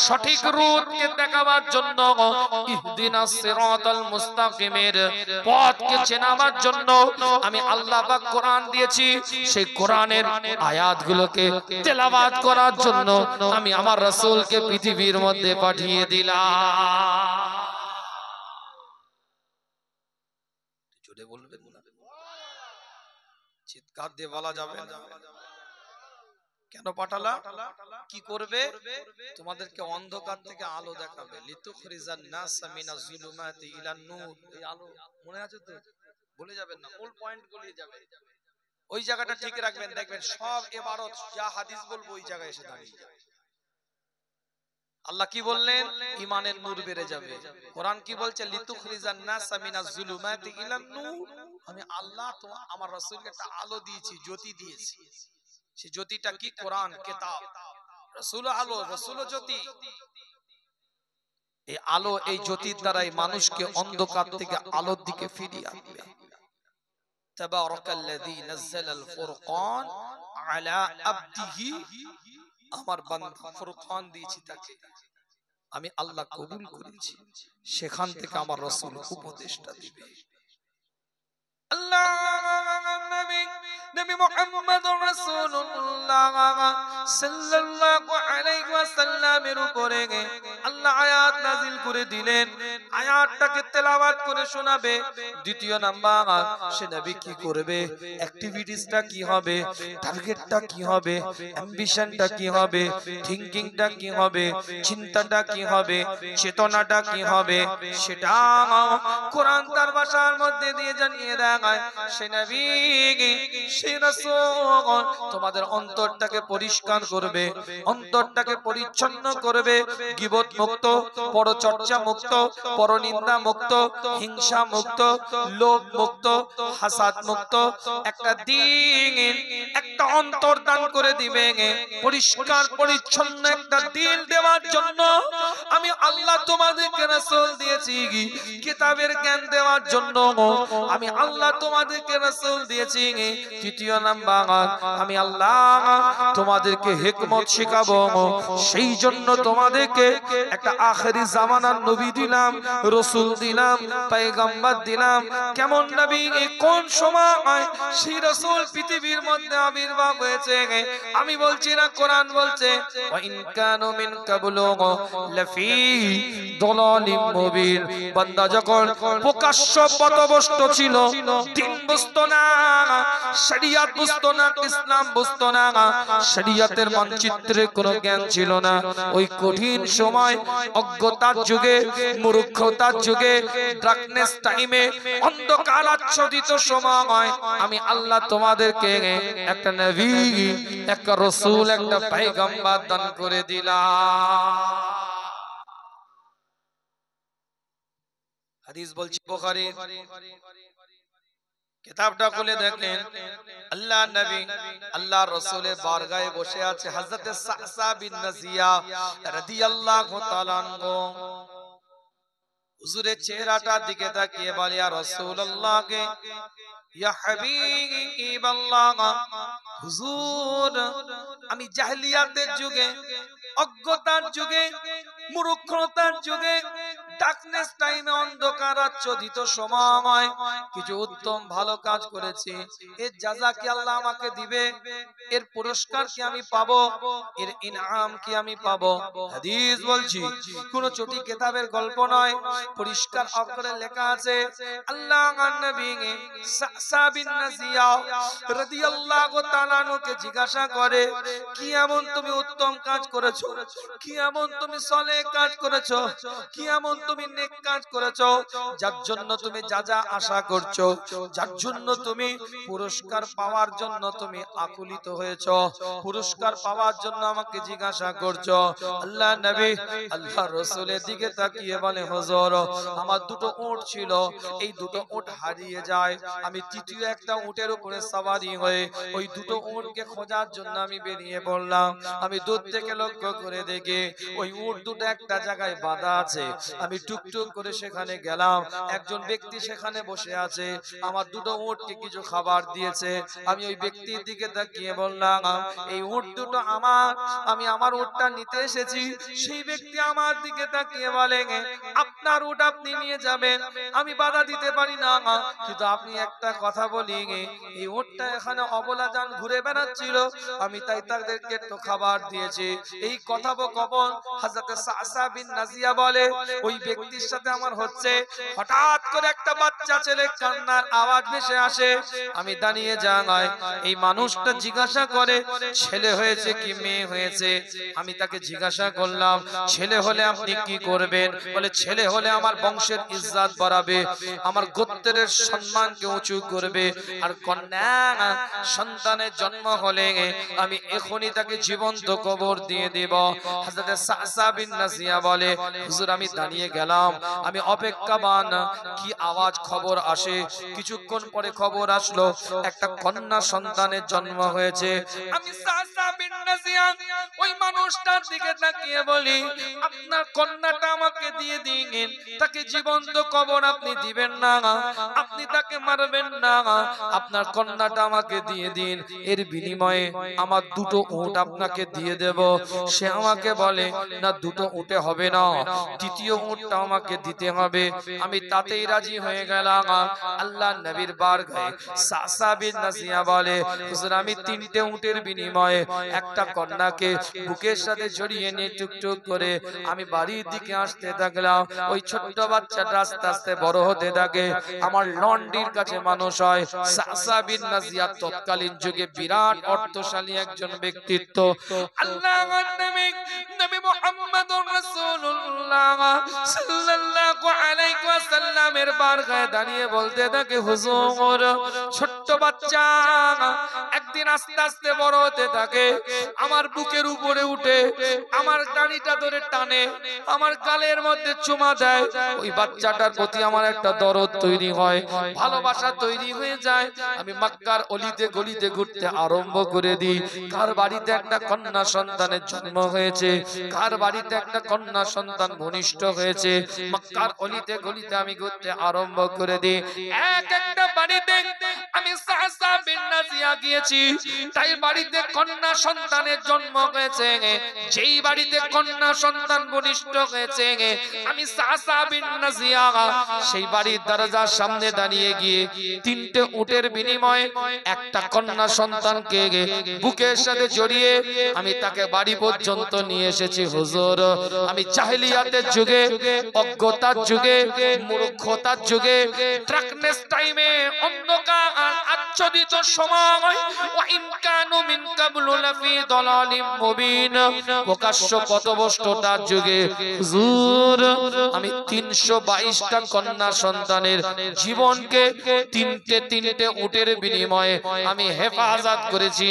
সঠিক রূপকে দেখাবার জন্য, ইহদিনাস সিরাতাল মুস্তাকিমের পথকে চেনাবার জন্য আমি আল্লাহ পাক কোরআন দিয়েছি। সেই কোরআনের আয়াতগুলোকে তেলাওয়াত করার জন্য আমি আমার রাসূলকে পৃথিবীর মধ্যে পাঠিয়ে দিলাম। জোরে বলবেন না, চিৎকার দিয়ে বলা যাবে না। কেন পাঠালা, কি করবে? তোমাদেরকে অন্ধকার থেকে আলো দেখাবে। লিতুখরিজান নাসা মিনাজ যুলুমাতি ইলান নূর। এই আলো মনে আছে তো? ভুলে যাবেন না, মূল পয়েন্ট গুলিয়ে যাবে। ওই জায়গাটা ঠিক রাখবেন, দেখবেন সব ইবারত যা হাদিস বলবো ওই জায়গায় এসে দাঁড়িয়ে যাবে। আল্লাহ কি বললেন? ঈমানের নূর বেড়ে যাবে। কোরআন কি বলছে? লিতুখরিজান নাসা মিনাজ যুলুমাতি ইলান নূর। আমি আল্লাহ আমার রাসূলকে একটা আলো দিয়েছি, জ্যোতি দিয়েছি। সেই জ্যোতিটা কি? কোরআন, কিতাব। রাসূল আলো, রাসূল জ্যোতি। এই আলো, এই জ্যোতির দ্বারাই মানুষকে অন্ধকার থেকে আলোর দিকে ফিরিয়ে আনবে। তাবারাকাল্লাযী নাযালাল ফুরকান আলা আবদিহি, আমার বান্দা ফুরকান দিয়েছি তাকে, আমি আল্লাহ কবুল করেছি। সেখান থেকে আমার রাসূল উপদেশটা দিবে। আল্লাহ নবী মুহাম্মদুর রাসূলুল্লাহ সাল্লাল্লাহু আলাইহি ওয়াসাল্লামের উপরে আল্লাহ আয়াত নাযিল করে দিলেন। আয়াতটাকে তেলাওয়াত করে শোনাবে। দ্বিতীয় নাম্বার, সে নবী কি করবে, অ্যাক্টিভিটিসটা কি হবে, টার্গেটটা কি হবে, অ্যাম্বিশনটা কি হবে, থিংকিংটা কি হবে, চিন্তাটা কি হবে, চেতনাটা কি হবে, সেটা কোরআন তার ভাষার মধ্যে দিয়ে জানিয়ে দেয়। সে নবী, সে রাসূল তোমাদের অন্তরটাকে পরিষ্কার করবে, অন্তরটাকে পরিচ্ছন্ন করবে, গীবত মুক্ত, পরচর্চা মুক্ত, পরনিন্দা মুক্ত, হিংসা মুক্ত, লোভ মুক্ত, হাসাদ মুক্ত একটা দিন, একটা অন্তর দান করে দিবে। পরিষ্কার পরিচ্ছন্ন একটা দিল দেওয়ার জন্য আমি আল্লাহ তোমাদেরকে রাসূল দিয়েছি। কিতাবের জ্ঞান দেওয়ার জন্য আমি আল্লাহ তোমাদেরকে রাসূল দিয়েছি। তৃতীয় নাম্বার, আমি আল্লাহ তোমাদেরকে হিকমত শেখাবো। সেই জন্য তোমাদেরকে একটা আখেরি জামানার নবী দিলাম, রাসূল দিলাম, পয়গম্বর দিলাম। কেমন নবী, কোন সময় সেই রাসূল পৃথিবীর মধ্যে আবির্ভাব হয়েছে আমি বলছি না, কোরআন বলছে ওয়া ইন কানু মিন ক্বাবলু লাফি দালালিম মুবিন। বান্দা যখন প্রকাশ্য পথভ্রষ্ট ছিল, দিন বুঝতো না, শরিয়ত বুঝতো না, ইসলাম বুঝতো না, শরিয়তের মানচিত্রে কোনো জ্ঞান ছিল না, ওই কঠিন সময়, অজ্ঞতার যুগে, মূর্খতার যুগে, ডার্কনেস টাইমে, অন্ধকার আচ্ছাদিত সময় আমি আল্লাহ তোমাদেরকে একটা নবী, একটা রাসূল, একটা পয়গম্বর দান করে দিলাম। হাদিস বলছি বুখারী, কিতাবটা খুলে দেখেন আল্লাহ নবী আল্লাহ রাসূলের বারগাহে বসে আছে হযরত সাসা বিন নাজিয়া রাদিয়াল্লাহু তাআলা আনহু। হুজুরের চেহারাটার দিকে তাকিয়ে বলে ইয়া রাসূলুল্লাহ কে ইয়া হাবিবাল্লাহ, হুজুর আমি জাহেলিয়াতের যুগে, অজ্ঞতার যুগে, মূর্খতার যুগে, ডার্কনেস টাইমে, অন্ধকার আচ্ছাদিত সময় কিছু উত্তম ভালো কাজ করেছি। এর জাযা কি আল্লাহ আমাকে দিবে? এর পুরস্কার কি আমি পাবো? এর ইনাম কি আমি পাবো? হাদিস বলছি, কোন চটি কিতাবের গল্প নয়, পরিষ্কার অক্ষরে লেখা আছে। আল্লাহর নবী সাসা বিন নাজিয়া রাদিয়াল্লাহু তাআলা আনহুকে জিজ্ঞাসা করে, কি এমন তুমি উত্তম কাজ করেছো? কি এমন তুমি সলেহ কাজ করেছো? কি এমন তুমি নেক কাজ করেছো যার জন্য তুমি যা যা আশা করছো, যার জন্য তুমি পুরস্কার পাওয়ার জন্য তুমি আকুলিত হয়েছো, পুরস্কার পাওয়ার জন্য আমাকে জিজ্ঞাসা করছো? আল্লাহ নবী আল্লাহ রাসূলের দিকে তাকিয়ে বলে, হুজুর আমার দুটো উট ছিল, এই দুটো উট হারিয়ে যায়। আমি তৃতীয় একটা উটের উপরে সওয়ারি হয়ে ওই দুটো উটকে খোঁজার জন্য আমি বেরিয়ে পড়লাম। আমি দূর থেকে লক্ষ্য করে দেখি ওই উট দুটো একটা জায়গায় বাঁধা আছে। আমি টুকটুক করে সেখানে গেলাম, একজন ব্যক্তি সেখানে বসে আছে, আমার দুটো উটকে কিছু খাবার দিয়েছে। আমি ওই ব্যক্তির দিকে তাকিয়ে বললাম, এই উট দুটো আমার, আমি আমার উটটা নিতে এসেছি। সেই ব্যক্তি আমার দিকে তাকিয়ে বলে, আপনার উট আপনি নিয়ে যাবেন, আমি বাধা দিতে পারি না, কিন্তু আপনি একটা কথা বলি, এই উটটা এখানে অবলা যান ঘুরে বেড়াচ্ছিল, আমি তাই তাদেরকে একটু খাবার দিয়েছি। এই কথোপকথন হযরত সাসা বিন নাজিয়া বলে, ওই ব্যক্তির সাথে আমার হচ্ছে, হঠাৎ করে একটা বাচ্চা ছেলে কান্নার আওয়াজ ভেসে আসে। আমি দাঁড়িয়ে যাই, এই মানুষটা জিজ্ঞাসা করে ছেলে হয়েছে কি মেয়ে হয়েছে? আমি তাকে জিজ্ঞাসা করলাম, ছেলে হলে আপনি কি করবেন? বলে, ছেলে হলে আমার বংশের ইজ্জত বাড়াবে, আমার গোত্রের সম্মানকে উঁচু করবে, আর কন্যা সন্তানের জন্ম হলে আমি এখনই তাকে জীবন্ত কবর দিয়ে দেব। হযরত সাসা বিন নাজিয়া বলে, হুজুর আমি দাঁড়িয়ে গেলাম, আমি অপেক্ষাবান কি আওয়াজ খবর আসে। কিছুক্ষণ পরে খবর আসলো একটা কন্যা সন্তানের জন্ম হয়েছে। আমি সাসা বিন নাজিয়া ওই মানুষটার দিকে তাকিয়ে বলি, আপনার কন্যাটা আমাকে দিয়ে দিন, তাকে জীবন্ত কবর আপনি দিবেন না, আপনি তাকে মারবেন না, আপনার কন্যাটা আমাকে দিয়ে দিন, এর বিনিময়ে আমার দুটো উট আপনাকে দিয়ে দেব। সে আমাকে বলে, না দুটো উটে হবে না, তৃতীয় উটটা আমাকে দিতে হবে। আমি তাতেই রাজি হয়ে গেলাম। আল্লাহ নবীর বারগাহে সাসা বিন নাজিয়া বলে, হুজুর আমি তিনটে উটের বিনিময়ে একটা কন্যাকে বুকের সাথে জড়িয়ে নিয়ে টুকটুক করে আমি বাড়ির দিকে আসতে থাকলাম। ওই ছোট্ট বাচ্চাটা আস্তে আস্তে বড় হতে থাকে, আমার লন্ডির কাছে মানুষ হয়। সাসা বিন নাজিয়া তৎকালীন যুগে বিরাট অর্থশালী একজন ব্যক্তিত্ব। আল্লাহর নবী মুহাম্মদুর রাসূলুল্লাহ সাল্লাল্লাহু আলাইহি ওয়াসাল্লামের বারগাহে দাঁড়িয়ে বলতে থাকে, হুজুর ছোট্ট বাচ্চা একদিন আস্তে আস্তে বড় হতে থাকে, আমার বুকের উপরে উঠে আমার দাড়িটা ধরে টানে, আমার গালের মধ্যে চুমা দেয়। ওই বাচ্চাটার প্রতি আমার একটা দরদ তৈরি হয়, ভালোবাসা তৈরি হয়ে যায়। আমি মক্কার অলিতে গলিতে ঘুরতে আরম্ভ করে দিই, কার বাড়িতে একটা কন্যা সন্তানের জন্ম হয়েছে, কার বাড়িতে একটা কন্যা সন্তান ভূমিষ্ঠ হয়েছে। মক্কার অলিতে গলিতে আমি ঘুরতে আরম্ভ করে দিই। এক একটা বাড়িতে আমি সাসা বিন নাজিয়া গিয়েছি, তাই বাড়িতে কন্যা সন্তানের জন্ম হয়েছে। যেই বাড়িতে কন্যা সন্তান ভূমিষ্ঠ হয়েছে, আমি সাসা বিন নাজিয়া সেই বাড়ির দরজার সামনে দাঁড়িয়ে গিয়ে তিনটে উটের বিনিময়ে একটা কন্যা সন্তানকে বুকের সাথে জড়িয়ে আমি তাকে বাড়ি পর্যন্ত নিয়ে এসেছি। হুজুর আমি জাহেলিয়াতের যুগে, অজ্ঞতার যুগে, মূর্খতার যুগে, ডার্কনেস টাইমে, অন্ধকার আচ্ছাদিত সময়, ওয়া ইন কানু মিন কাবলু লাফি দালালিম মুবিন, প্রকাশ্য পথভ্রষ্টতার যুগে হুজুর আমি 322টা কন্যা সন্তানের জীবনকে তিনটে উটের বিনিময়ে আমি হেফাজত করেছি।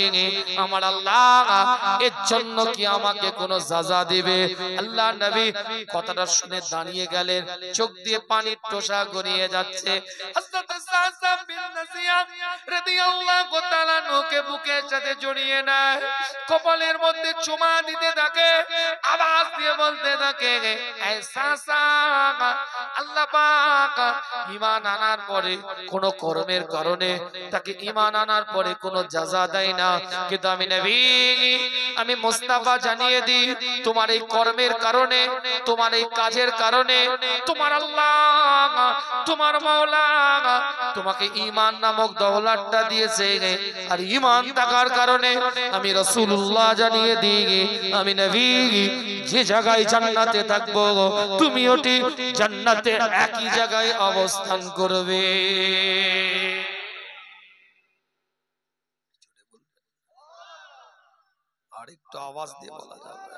আমার আল্লাহ এর জন্য কি আমাকে কোনো সাজা দিবে? আল্লাহ নবী কথাটা শুনে দাঁড়িয়ে গেলেন, চোখ দিয়ে পানির টোসা গড়িয়ে যাচ্ছে। হযরত সাসা বিন নাজিয়া সিদ্দিয়া রাদিয়াল্লাহু তাআলা আনহুকে বুকের সাথে জড়িয়ে নেয়, কপালের মধ্যে চুমা দিতে থাকে, আওয়াজ দিয়ে বলতে থাকে, এই চাচা, আল্লাহ পাক ঈমান আনার পরে কোন কর্মের কারণে তাকে ঈমান আনার পরে কোনো জাযা দেয় না, কিন্তু আমি নবী, আমি মুস্তাফা জানিয়ে দিই, তোমার এই কর্মের কারণে, তোমার এই কাজের কারণে তোমার আল্লাহ, তোমার মাওলা তোমাকে ঈমান নামক দৌলতটা দিয়েছে, আর ঈমান থাকার কারণে আমি রাসূলুল্লাহ জানিয়ে দিই, আমি নবী যে জায়গায় জান্নাতে থাকবো তুমি ওটি জান্নাতে একই জায়গায় অবস্থান করবে। আরেকটু আওয়াজ দিয়ে বলা যাবে,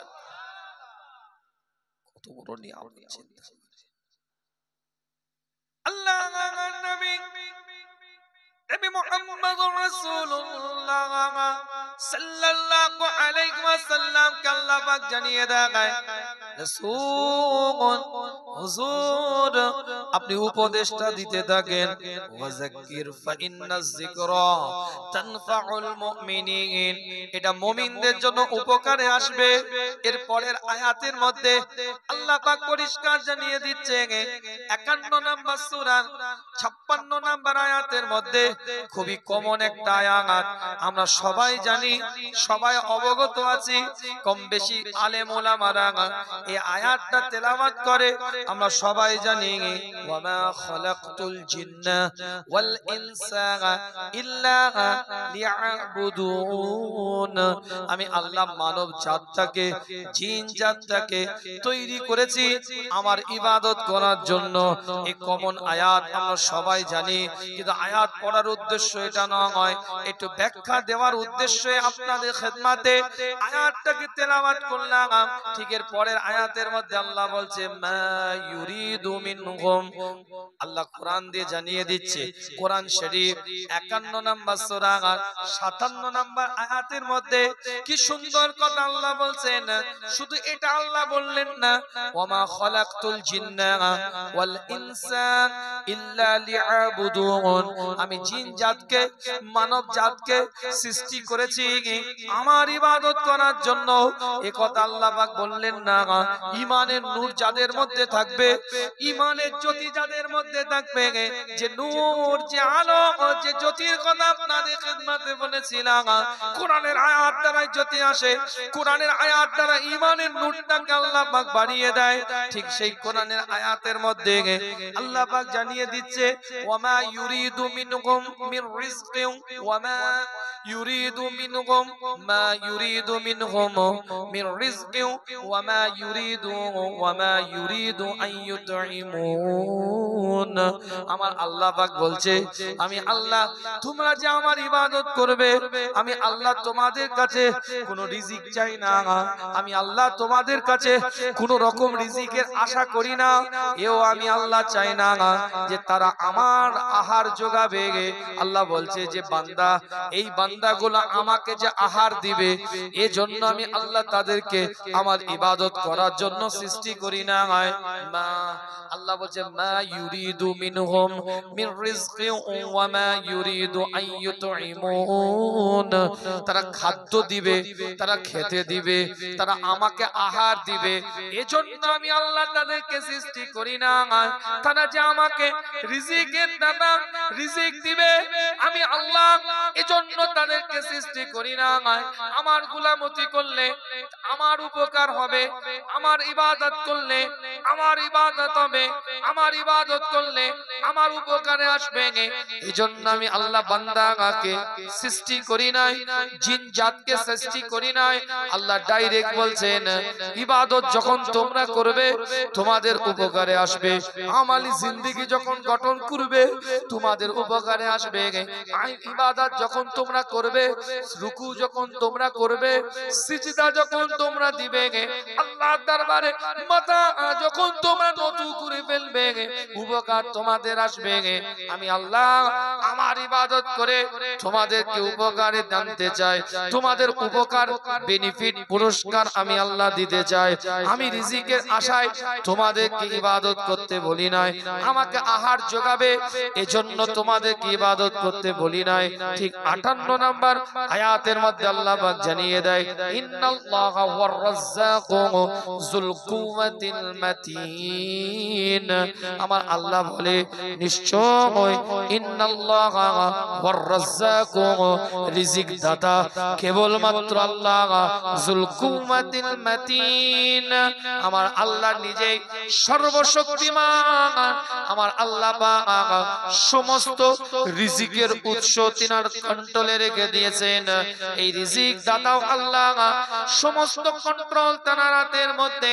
কত বড় নিয়ামত চিন্তা। আল্লাহ নবী নবী মুহাম্মদুর রাসূলুল্লাহ সাল্লাল্লাহু আলাইহি ওয়াসাল্লাম কে আল্লাহ পাক জানিয়ে দেয়, রাসূল হুজুর আপনি উপদেশটা দিতে থাকেন, ওয়াযাক্কির ফা ইন্নাজ যিকরা তানফাউল মুমিনিন, এটা মুমিনদের জন্য উপকারে আসবে। এর পরের আয়াতের মধ্যে আল্লাহ পাক পরিষ্কার জানিয়ে দিচ্ছে, 51 নম্বর সূরা 56 নম্বর আয়াতের মধ্যে খুবই কমন একটা আয়াত, আমরা সবাই জানি, সবাই অবগত আছি, কম বেশি আলেম ওলামারা এই আয়াতটা তেলাওয়াত করে, আমরা সবাই জানি, ওয়ামা খালাকতুল জিন্না ওয়াল ইনসা ইল্লা লিয়াবুদুন, আমি আল্লাহ মানব জাতটাকে, জিন জাতটাকে তৈরি করেছি আমার ইবাদত করার জন্য। এই কমন আয়াত আমরা সবাই জানি, কিন্তু আয়াত পড়ার উদ্দেশ্য এটা নয়, একটু ব্যাখ্যা দেওয়ার উদ্দেশ্যে আপনাদের খেদমতে আয়াতটাকে তেলাওয়াত করলাম। ঠিক এর পরের আয়াতের মধ্যে আল্লাহ বলছে, মা ইউরিদু মিনহুম, আল্লাহ কোরআন দিয়ে জানিয়ে দিচ্ছে, কোরআন শরীফ 51 নম্বর সূরা 57 নম্বর আয়াতের মধ্যে কি সুন্দর কথা আল্লাহ বলছেন। শুধু এটা আল্লাহ বললেন না, ওয়ামা খালাকতুল জিন্না ওয়াল ইনসা ইল্লা লিয়াবুদুন, আমি জিন জাতকে, মানব জাতকে সৃষ্টি করেছি আমার ইবাদত করার জন্য। এই কথা আল্লাহ পাক বললেন না, ঈমানের নূর যাদের মধ্যে থাকবে, ঈমানের জ্যোতি যাদের মধ্যে থাকবে, যে নূর, যে আলো, যে জ্যোতির কথা আপনাদের খিদমতে বলেছিলাম, কোরআনের আয়াত দ্বারা জ্যোতি আসে, কোরআনের আয়াত দ্বারা ঈমানের নূরটাকে আল্লাহ পাক বাড়িয়ে দেয়। ঠিক সেই কোরআনের আয়াতের মধ্যে আল্লাহ পাক জানিয়ে দিচ্ছে, ওয়ামা ইউরিদু মিনহুম মির রিজকিন ওয়ামা ইউরিদু মিনহুম মা ইউরিদু মিনহুম মির রিজকিন ওয়ামা ইউরিদু আন ইউতঈমুন, আমার আল্লাহ পাক বলছে, আমি আল্লাহ, তোমরা যে আমার ইবাদত করবে, আমি আল্লাহ তোমাদের কাছে কোনো রিজিক চাই না, আমি আল্লাহ তোমাদের কাছে কোনো রকম রিজিকের আশা করি না, এও আমি আল্লাহ চাই না যে তারা আমার আহার যোগাবে। আল্লাহ বলছে যে বান্দা, এই বান্দাগুলো আমাকে যে আহার দিবে, এজন্য আমি আল্লাহ তাদেরকে আমার ইবাদত করার জন্য সৃষ্টি করি না। মা, আল্লাহ বলছে, মা ইউরিদু মিনহুম মির রিজকিন ওয়া মা ইউরিদু আন ইউতঈমুন, তারা খাদ্য দিবে, তারা খেতে দিবে, তারা আমাকে আহার দিবে, এজন্য আমি আল্লাহ তাদেরকে সৃষ্টি করি না। তারা যে আমাকে রিজিকের দাতা, রিজিক দিবে, আমি আল্লাহ এজন্য তাদেরকে সৃষ্টি করি না। আমার গোলামতি করলে আমার উপকার হবে, আমার ইবাদত করলে আমার ইবাদত হবে, আমার ইবাদত করলে আমার উপকারে আসবে, এজন্য আমি আল্লাহ বান্দাকে সৃষ্টি করি নাই, জিন জাতকে সৃষ্টি করি নাই। আল্লাহ ডাইরেক্ট বলছেন, ইবাদত যখন তোমরা করবে তোমাদের উপকারে আসবে, আমালি জিন্দেগি যখন গঠন করবে তোমাদের উপকারে আসবে, ইবাদত যখন তোমরা করবে, রুকু যখন তোমরা করবে, সিজদা যখন তোমরা দিবে, আল্লাহর দরবারে মাথা যখন তোমরা নত করে ফেলবে, উপকার তোমাদের তোমাদের আসবে, আমি আল্লাহ আমার ইবাদত করে তোমাদেরকে উপকারে আনতে চাই, তোমাদের উপকার বেনিফিট পুরস্কার আমি আল্লাহ দিতে চাই। আমি রিজিকের আশায় তোমাদেরকে ইবাদত করতে বলি নাই, আমাকে আহার যোগাবে এজন্য তোমাদেরকে ইবাদত করতে বলি নাই। ঠিক 58 নাম্বার আয়াতের মধ্যে আল্লাহ পাক জানিয়ে দেয়, ইন্নাল্লাহা ওয়ার রাজ্জাকু যুল কুওয়াতিল মাতিন। আমার আল্লাহ বলে নিশ্চয় ইন্নাল্লাহা ওয়ার রাজ্জাকু রিজিক দাতা কেবলমাত্র আল্লাহ, যুল কুওয়াতিল মাতিন আমার আল্লাহ নিজেই সর্বশক্তিমান। আমার আল্লাহ পাক সমস্ত রিজিকের উৎস তিনার কন্ট্রোলে রেখে দিয়েছেন। এই রিজিক দাতাও আল্লাহ, সমস্ত কন্ট্রোল তার হাতের মধ্যে।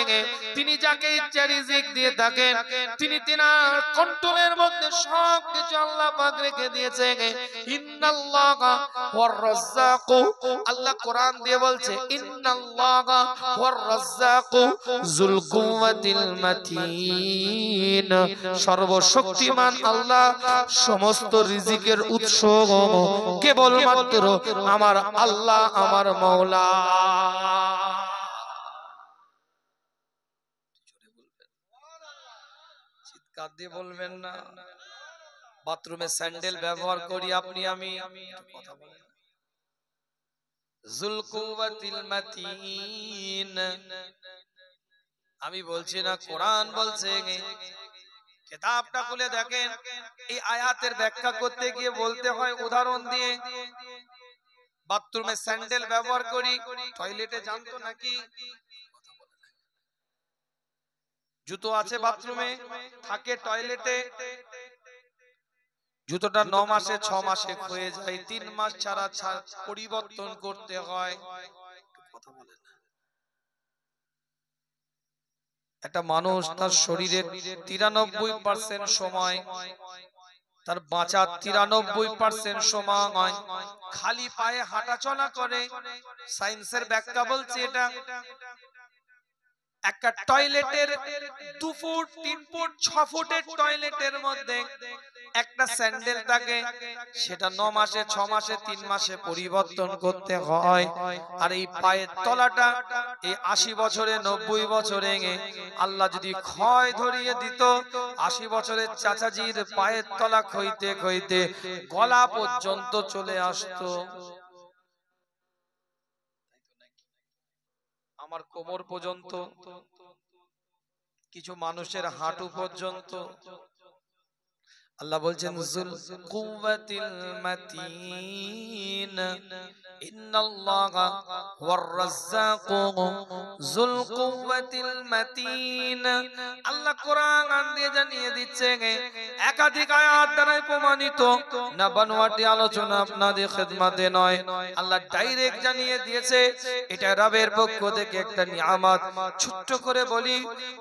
তিনি যাকে ইচ্ছা রিজিক দিয়ে থাকেন, তিনি তিনার কন্ট্রোলের মধ্যে সবকিছু আল্লাহ পাক রেখে দিয়েছেন। ইন্নাল্লাহা ওয়ার রাজ্জাকু, আল্লাহ কোরআন দিয়ে বলছে ইন্নাল্লাহা ওয়ার রাজ্জাকু যুল কুওয়াতিল মাতিন। সর্বশক্তিমান আল্লাহ, সমস্ত রিজিকের উৎস কেবলমাত্র আমার আল্লাহ, আমার মাওলা। চিৎকার দিয়ে বলবেন না? বাথরুমে স্যান্ডেল ব্যবহার করি আপনি আমি, কথা বলেন। যুল কুওয়াতিল মাতিন, আমি বলছি না, কোরআন বলছে। কিতাবটা খুলে দেখেন, এই আয়াতের ব্যাখ্যা করতে গিয়ে বলতে হয় উদাহরণ দিয়ে। বাথরুমে স্যান্ডেল ব্যবহার করি, টয়লেটে জানতো নাকি? জুতো আছে বাথরুমে, থাকে টয়লেটে। জুতোটা 9 মাসে 6 মাসে ক্ষয়ে যায়, 3 মাস ছাড়া পরিবর্তন করতে হয়। কথা বলেন। একটা মানুষ তার শরীরের 93% সময়, তার বাঁচার 93% সময় খালি পায়ে হাঁটা চলা করে। সায়েন্সের ব্যাখ্যা বলছে এটা একটা টয়লেটের 2 ফুট 3 ফুট 6 ফুটের টয়লেটের মধ্যে একটা স্যান্ডেল থাকে, সেটা 9 মাসে 6 মাসে 3 মাসে পরিবর্তন করতে হয়। আর এই পায়ের তলাটা এই 80 বছরে 90 বছরে আল্লাহ যদি ক্ষয় ধরিয়ে দিত, 80 বছরের চাচাজির পায়ের তলা ক্ষইতে ক্ষইতে গলা পর্যন্ত চলে আসতো। আমার কোমর পর্যন্ত, কিছু মানুষের হাঁটু পর্যন্ত। আল্লাহ বলছেন যুল কুওয়াতিল মাতিন, ইন্নাল্লাহা ওয়ার রাজ্জাকু যুল কুওয়াতিল মাতিন। আল্লাহ কোরআন দিয়ে জানিয়ে দিচ্ছে, একাধিক আয়াত দ্বারা প্রমাণিত, না বানোয়াটি আলোচনা আপনাদের খিদমতে নয়। আল্লাহ ডাইরেক্ট জানিয়ে দিয়েছে, এটা রবের পক্ষ থেকে একটা নিয়ামত। ছোট্ট করে বলি,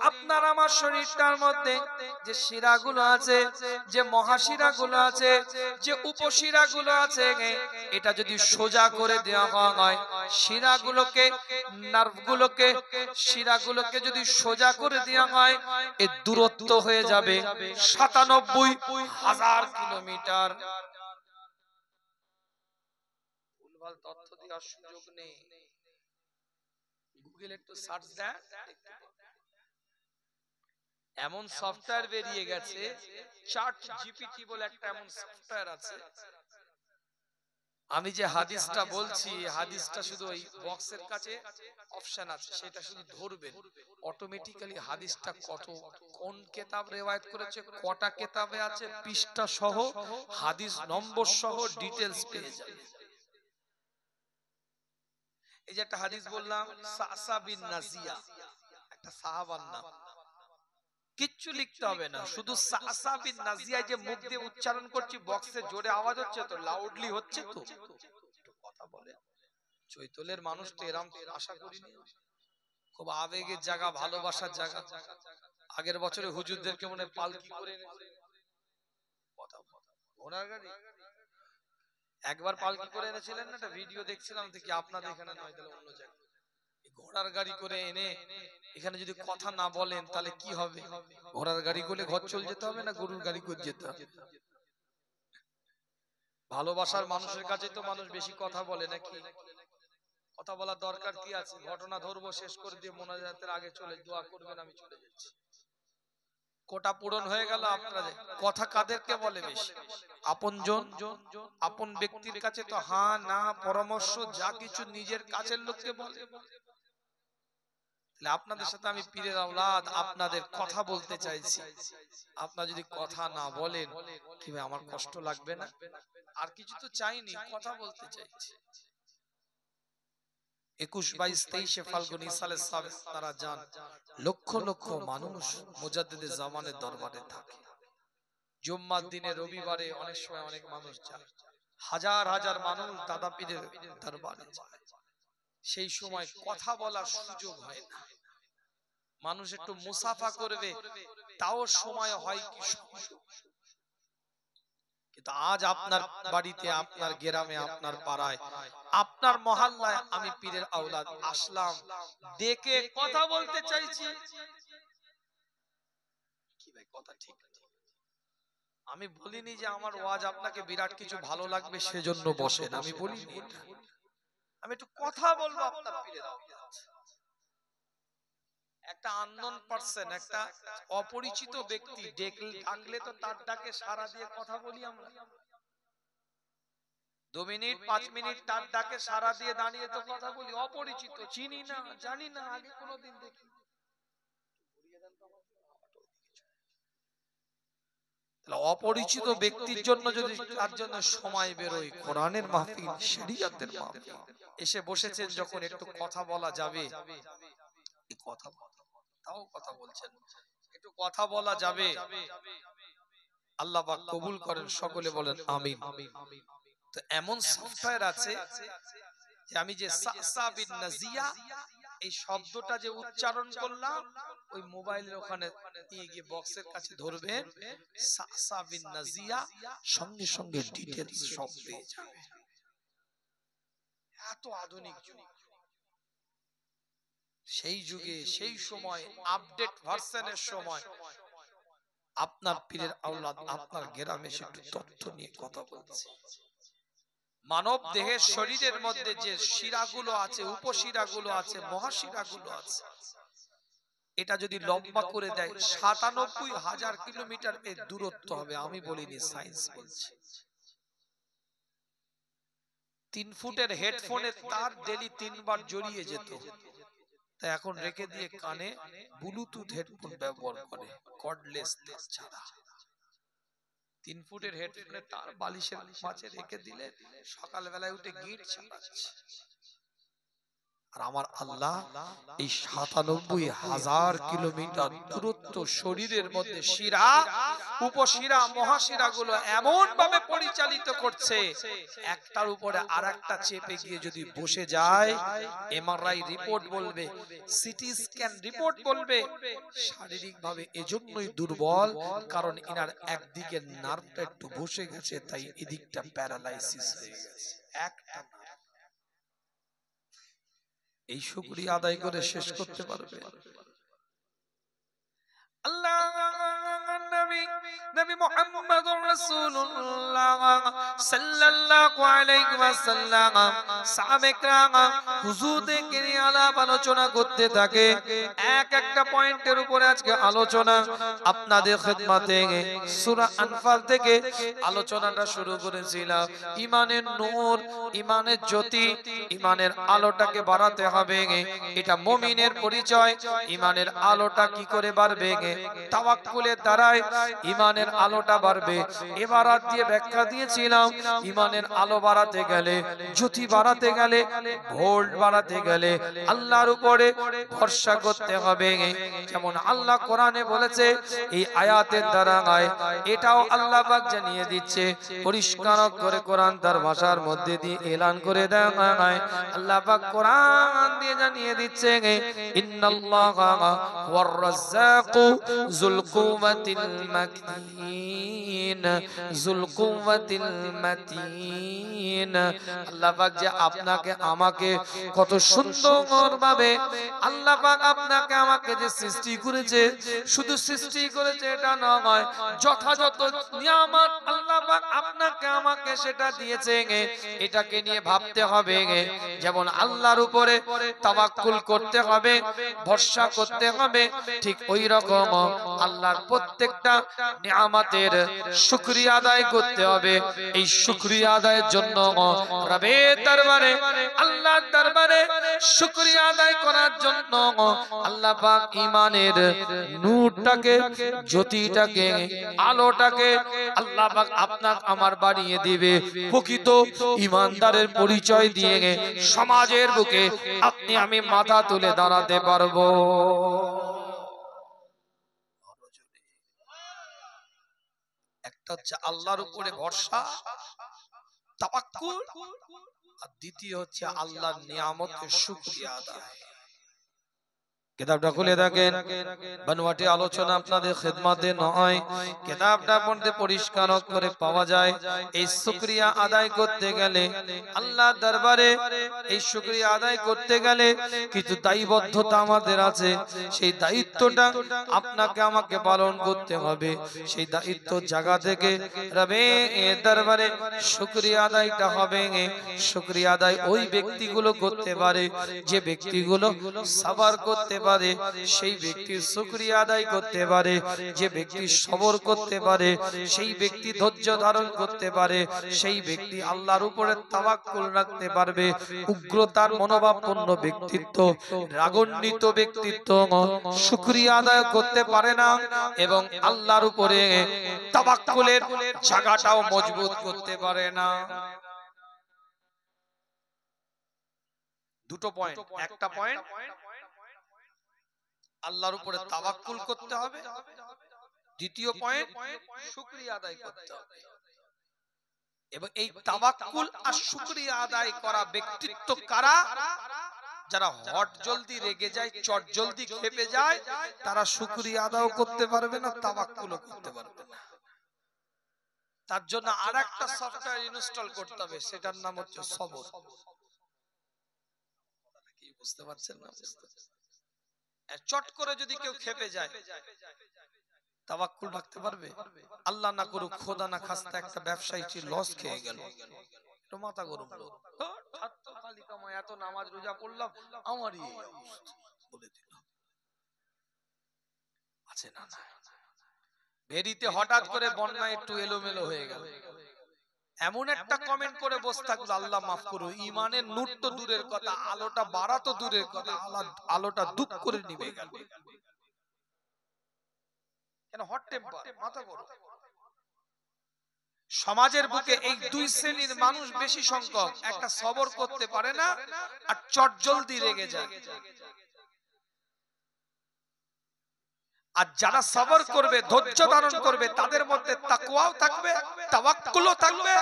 আপনার আমার শরীরটার মধ্যে যে শিরাগুলো আছে, যে মহাশিরাগুলো আছে, যে উপশিরাগুলো আছে, এটা যদি সোজা করে দেওয়া হয়, শিরাগুলোকে, নার্ভগুলোকে, শিরাগুলোকে যদি সোজা করে দেওয়া হয়, এর দূরত্ব হয়ে যাবে 97,000 কিলোমিটার। ভুলভাল তথ্য দেওয়ার সুযোগ নেই, গুগল একটু সার্চ দেন। এমন সফটওয়্যার বেরিয়ে গেছে, চ্যাট জিপিটি বলে একটা এমন সফটওয়্যার আছে। আমি যে হাদিসটা বলছি, হাদিসটা শুধু ওই বক্সের কাছে অপশন আছে, সেটা শুধু ধরবেন, অটোমেটিক্যালি হাদিসটা কত, কোন কিতাব রিওয়ায়াত করেছে, কটা কিতাবে আছে, পৃষ্ঠা সহ, হাদিস নম্বর সহ ডিটেইলস পেয়ে যাবেন। এই যে একটা হাদিস বললাম, সাসা বিন নাজিয়া, একটা সাহাবার নাম, কিচ্ছু লিখতে হবে না, শুধু সাসা বিন নাজিয়া যে মুখ দিয়ে উচ্চারণ করছি, বক্সে জোরে আওয়াজ হচ্ছে তো, লাউডলি হচ্ছে তো, একটু কথা বলে। চৈতলের মানুষ তো এরকম আশা করিনি, খুব আবেগের জায়গা, ভালোবাসার জায়গা। আগের বছরে হুজুরদেরকে মনে পালকি করে এনেছে, ঘোড়ার গাড়ি একবার পালকি করে এনেছিলেন না, একটা ভিডিও দেখছিলাম, দেখি আপনাদের এখানে নয়, তাহলে অন্য জায়গায়। ঘোড়ার গাড়ি করে এনে এখানে যদি কথা না বলেন তাহলে কি হবে? ঘোড়ার গাড়ি করে ঘর চলে যেতে হবে না গরুর গাড়ি করে যেতে হবে? ভালোবাসার মানুষের কাছে তো মানুষ বেশি কথা বলে নাকি? কথা বলার দরকার কি আছে? ঘটনা ধরবো, শেষ করে দিয়ে মোনাজাতের আগে চলে দোয়া করবেন, আমি চলে যাচ্ছি, কোটা পূরণ হয়ে গেল। আপনারা কথা কাদেরকে বলে বেশি? আপনজন, আপন ব্যক্তির কাছে তো হ্যাঁ না পরামর্শ যা কিছু নিজের কাছের লোককে বলে। আপনাদের সাথে আমি পীরের আওলাদ, আপনাদের কথা বলতে চাইছি। আপনারা যদি কথা না বলেন কি ভাই আমার কষ্ট লাগবে না? আর কিছু তো চাইনি, কথা বলতে চাইছি। 21, 22, 23 ফাল্গুন সালে তারা যান, লক্ষ লক্ষ মানুষ মুজাদ্দিদে জামানের দরবারে থাকে। জুম্মার দিনে, রবিবারে অনেক সময় অনেক মানুষ যায়, হাজার হাজার মানুষ দাদা পীরের দরবারে যায়। সেই সময় কথা বলার সুযোগ হয় না, মানুষ একটু মুসাফা করবে তাও সময় হয় কি? কিন্তু আজ আপনার বাড়িতে, আপনার গ্রামে, আপনার পাড়ায়, আপনার মহল্লায় আমি পীরের আওলাদ আসলাম, ডেকে কথা বলতে চাইছি। কি ভাই কথা ঠিক? আমি বলিনি যে আমার ওয়াজ আপনাকে বিরাট কিছু ভালো লাগবে সেজন্য বসেন, আমি বলিনি। আমি একটু কথা বলবো আপনার পীরের আওলাদ। একটা আননোন পারসন, একটা অপরিচিত ব্যক্তি ডাকলে তো তার ডাকে সাড়া দিয়ে কথা বলি আমরা। 2 মিনিট 5 মিনিট তার ডাকে সাড়া দিয়ে দাঁড়িয়ে তো কথা বলি। অপরিচিত, চিনি না, জানি না, আগে কোনোদিন দেখি। অপরিচিত ব্যক্তির জন্য যদি তার জন্য সময় বেরোয়, কোরআনের মাহফিল, শরিয়তের মাহফিল, এসে বসেছেন যখন, একটু কথা বলা যাবে, কথা তাও কথা বলছেন, একটু কথা বলা যাবে, আল্লাহ পাক কবুল করেন, সকলে বলেন আমিন। তো এমন সফটওয়্যার আছে যে আমি যে সাসা বিন নাজিয়া এই শব্দটা যে উচ্চারণ করলাম, ওই মোবাইলের ওখানে নিয়ে গিয়ে বক্সের কাছে ধরবেন, সাসা বিন নাজিয়া, সঙ্গে সঙ্গে ডিটেইলস সব পেয়ে যাবে। এত আধুনিক যুগ। সেই যুগে, সেই সময়, আপডেট ভার্সনের সময় আপনার পীরের আওলাদ আপনার গ্রামে এসে একটু তথ্য নিয়ে কথা বলছে। মানব দেহের শরীরের মধ্যে যে শিরাগুলো আছে, উপশিরাগুলো আছে, মহাশিরাগুলো আছে, এটা যদি লম্বা করে দেয় ৯৭,০০০ কিলোমিটার এর দূরত্ব হবে। আমি বলিনি, সায়েন্স বলছে। 3 ফুটের হেডফোনের তার ডেলি 3 বার জড়িয়ে যেত, তাই এখন রেখে দিয়ে কানে ব্লুটুথ হেডফোন ব্যবহার করে, কর্ডলেস ছাড়া। 3 ফুটের হেডফোনে তার বালিশের মাঝে রেখে দিলে সকালবেলায় উঠে গিট চালাচ্ছে। আর আমার আল্লাহ এই ৯৭,০০০ কিলোমিটার দূরত্ব শরীরের মধ্যে শিরা, উপশিরা, মহাশিরা গুলো এমন ভাবে পরিচালিত করছে, একটার উপরে আরেকটা চেপে গিয়ে যদি বসে যায়, এমআরআই রিপোর্ট বলবে, সিটি স্ক্যান রিপোর্ট বলবে শারীরিক ভাবে এজন্যই দুর্বল, কারণ ইনার একদিকে নার্ভটা একটু বসে গেছে, তাই এদিকটা প্যারালাইসিস হয়ে গেছে। একটা এই শুকরিয়া আদায় করে শেষ করতে পারবে? আল্লাহ নবী মুহাম্মদুর রাসূলুল্লাহ সাল্লাল্লাহু আলাইহি ওয়াসাল্লাম সাহাবে کرام হুজুরদেরকে নিয়ে আলাপ আলোচনা করতে থাকে। এক একটা পয়েন্টের উপরে আজকে আলোচনা আপনাদের খিদমতে সূরা আনফাল থেকে আলোচনাটা শুরু করেছিলাম। ঈমানের নূর, ঈমানের জ্যোতি, ঈমানের আলোটাকে বাড়াতে হবে, এটা মুমিনের পরিচয়। ঈমানের আলোটা কি করে বাড়বে? তাওয়াক্কুলের দ্বারাই ঈমানের আলোটা বাড়বে। এবারাত দিয়ে ব্যাখ্যা দিয়েছিলাম, ঈমানের আলো বাড়াতে গেলে, জ্যোতি বাড়াতে গেলে, ভোল্ট বাড়াতে গেলে আল্লাহর উপরে ভরসা করতে হবে। যেমন আল্লাহ কোরআনে বলেছে, এই আয়াতের দ্বারা এটাও আল্লাহ পাক জানিয়ে দিচ্ছে পরিষ্কার করে, কোরআন তার ভাষার মধ্যে দিয়ে এলান করে দেয়। আল্লাহ পাক কোরআন দিয়ে জানিয়ে দিচ্ছে, ইন্নাল্লাহা ওয়ার রাজ্জাকু যুল কুওয়াতিল মাকিন যুল কুওয়াতিল মাতিন। আল্লাহ পাক যে আপনাকে আমাকে কত সুন্দরভাবে আল্লাহ পাক আপনাকে আমাকে যে সৃষ্টি করেছে, শুধু সৃষ্টি করেছে এটা নয়, যথাযথ নিয়ামত আল্লাহ পাক আপনাকে আমাকে সেটা দিয়েছে। এটাকে নিয়ে ভাবতে হবে, যেমন আল্লাহর উপরে তাওয়াক্কুল করতে হবে, ভরসা করতে হবে, ঠিক ওই রকম আল্লাহর প্রত্যেকটা নিয়ামতের শুকরিয়া আদায় করতে হবে। এই শুকরিয়া আদায়ের জন্য রবের দরবারে, আল্লাহর দরবারে শুকরিয়া আদায় করার জন্য আল্লাহ পাক ঈমানের নূরটাকে, জ্যোতিটাকে, আলোটাকে আল্লাহ পাক আপনাকে আমার বাড়িয়ে দিবে। প্রকৃত ঈমানদারের পরিচয় দিয়ে সমাজের বুকে আপনি আমি মাথা তুলে দাঁড়াতে পারবো। একটা হচ্ছে আল্লাহর উপরে ভরসা, তাওয়াক্কুল, আর দ্বিতীয় হচ্ছে আল্লাহর নিয়ামতের শুকরিয়া আদায়। কিতাবটা খুলে দেখেন, বানোয়াটি আলোচনা আপনাদের খিদমতে নয়, কিতাবটার মধ্যে পরিষ্কার করে পাওয়া যায় এই শুকরিয়া আদায় করতে গেলে, আল্লাহর দরবারে এই শুকরিয়া আদায় করতে গেলে কিছু দায়বদ্ধতা আমাদের আছে। সেই দায়িত্বটা আপনাকে আমাকে পালন করতে হবে। সেই দায়িত্ব জায়গা থেকে রবের দরবারে শুকরিয়া আদায়টা হবে। শুকরিয়া আদায় ওই ব্যক্তিগুলো করতে পারে যে ব্যক্তিগুলো সাবার করতে পারে, সেই ব্যক্তি শুকরিয়া আদায় করতে পারে যে ব্যক্তি সবর করতে পারে, সেই ব্যক্তি ধৈর্য ধারণ করতে পারে, সেই ব্যক্তি আল্লাহর উপরে তাওয়াক্কুল রাখতে পারবে। উগ্রতার মনোভাবপূর্ণ ব্যক্তিত্ব, রাগান্বিত ব্যক্তিত্ব শুকরিয়া আদায় করতে পারে না এবং আল্লাহর উপরে তাওয়াক্কুলের জায়গাটাও মজবুত করতে পারে না। দুটো পয়েন্ট, একটা পয়েন্ট আল্লাহর উপরে তাওয়াক্কুল করতে হবে, দ্বিতীয় পয়েন্ট শুকরিয়া আদায় করতে হবে। এবং এই তাওয়াক্কুল আর শুকরিয়া আদায় করা ব্যক্তিত্ব কারা? যারা হট জলদি রেগে যায়, চট জলদি খেপে যায়, তারা শুকরিয়া আদায় করতে পারবে না, তাওয়াক্কুলও করতে পারবে না। তার জন্য আরেকটা সফটওয়্যার ইনস্টল করতে হবে, সেটার নাম হচ্ছে সবর। কি বুঝতে পারছেন না? চট করে যদি কেউ খেপে যায়, তাওয়াক্কুল রাখতে পারবে? আল্লাহ না করুক, খোদা না খাস্তা একটা ব্যবসায়ী লস খেয়ে গেল, একটু মাথা গরম হলো, খালি কামাই, এত নামাজ রোজা পড়লাম, আমারই বলে দিল, আছে না? ভেরিতে হঠাৎ করে বন্যা একটু এলোমেলো হয়ে গেল, এমন একটা কমেন্ট করে বসে থাকলো, আল্লাহ মাফ করো, ইমানের নূর তো দূরের কথা, আলোটা বাড়া তো দূরের কথা, আলোটা দুঃখ করে নিভে গেল। কেন? হট টেম্পার, মাথা গরম। সমাজের বুকে এই দুই শ্রেণীর মানুষ বেশি সংখ্যক, একটা সবর করতে পারে না আর চটজলদি রেগে যায়। আর যারা সবর করবে, ধৈর্য ধারণ করবে, তাদের মধ্যে তাকওয়াও থাকবে, তাওয়াক্কুলও থাকবে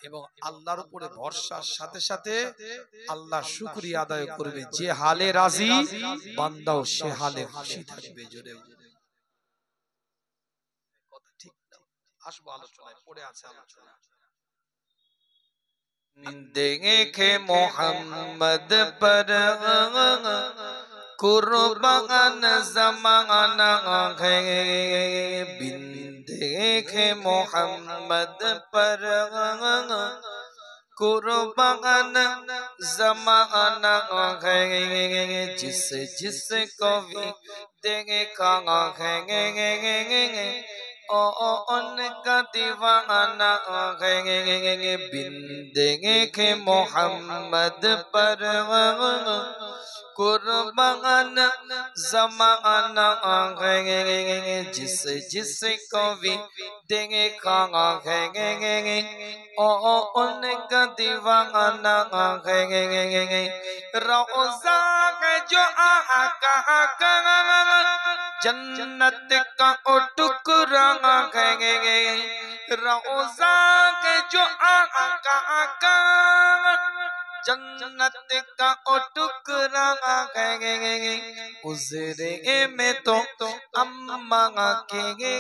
এবং আল্লাহর উপরে ভরসার সাথে সাথে আল্লাহর শুকরিয়া আদায় করবে। যে হালে রাজি বান্দাও সে হালে খুশি থাকবে। জোরে কথা ঠিক না? আসবো আলোচনায়, পড়ে আছে আলোচনা। দেখে মোহাম্মদ पर कुर्बान ज़माना है, बिन देखे मोहम्मद पर कुर्बान ज़माना है, जिस जिस को भी देखा है ओ उनका दीवाना है, बिन देखे मोहम्मद पर कुर्बान ज़माना है, जिस जिस को भी देखा है ओ उनका दीवाना है। रोज़ा है जो आका का जन्नत का ओ टुकड़ा है, रोज़ा है जो आका का जन्नत का ओ टुकड़ा है उजरे में तो अम्मा के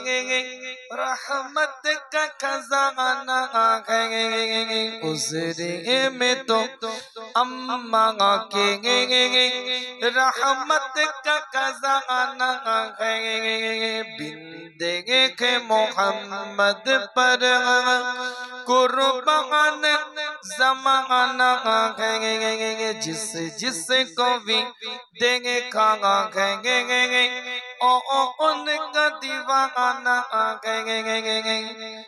रहमत का खजाना है उजरे में तो अम्मा के रहमत का खजाना है बिंदे के मोहम्मद पर कुर्बान जमाना है जिस जिस को भी देंगे खाना है ओ उनका दीवाना है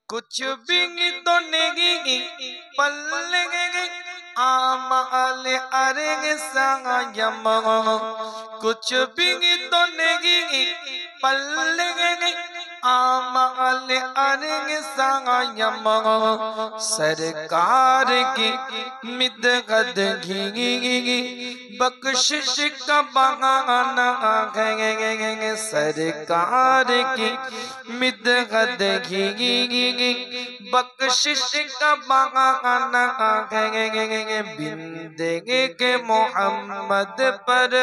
कुछ भी तो नहीं पल्ले आमाल अरे संगम कुछ भी तो नहीं पल्ले आमाल अरे संगम सरकार की मिदगद घी बख्शिश का बहाना है सरकार की मिदगद घी बख्शिश का बहाना है बिंदे के मोहम्मद पर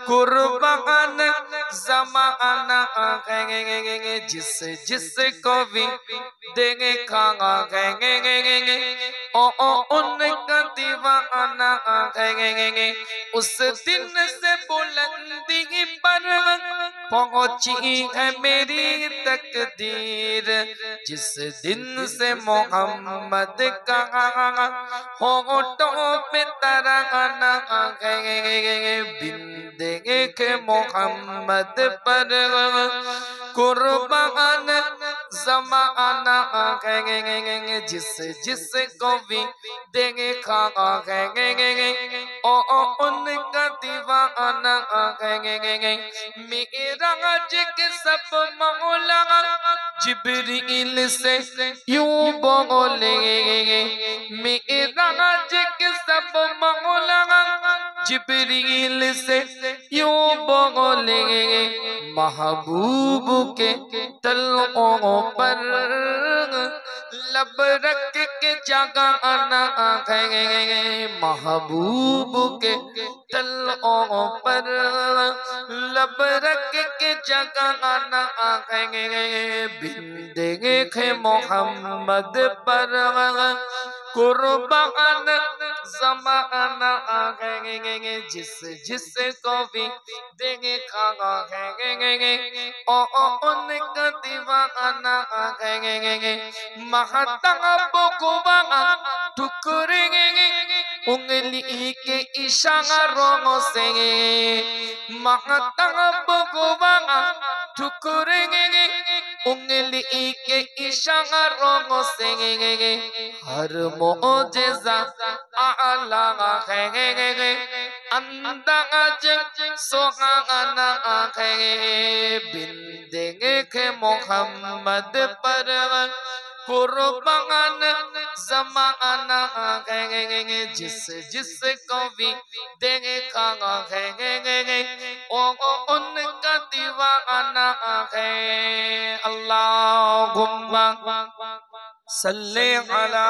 कुर्बान जमाना है जिस जिस को भी देंगे खाना है ओ उनका दीवाना है उस दिन से बुलंदी पर पहुंची है मेरी तकदीर जिस दिन से मोहम्मद का होठों पे तराना है बिंदे के मोहम्मद पर कुर्बान जमाना है जिस जिस को भी देंगे खाना है ओ उनका दीवाना है मेरा के सब मौला जिब्रील से यूं बोले मेरा के सब मौला जिब्रील से यूं बोले महबूब के तलों पर लब रख के जगाना है महबूब के तलों पर लब रख के जगाना है बिंदे के मोहम्मद पर कुर्बान जमाना है जिस जिस को भी देंगे खाना है ओ उनका दीवाना है महताब को ठुकरेंगे उंगली के इशारों से महताब को ठुकरेंगे उंगली के इशारों से हर मोजेज़ा आला है अंदाज सुहाना है बिंदे के मोहम्मद पर कुर्बान जमाना है जिस जिस को भी देंगे खाना है ओ उनका दीवाना है अल्लाहुम्मा सल्ले अला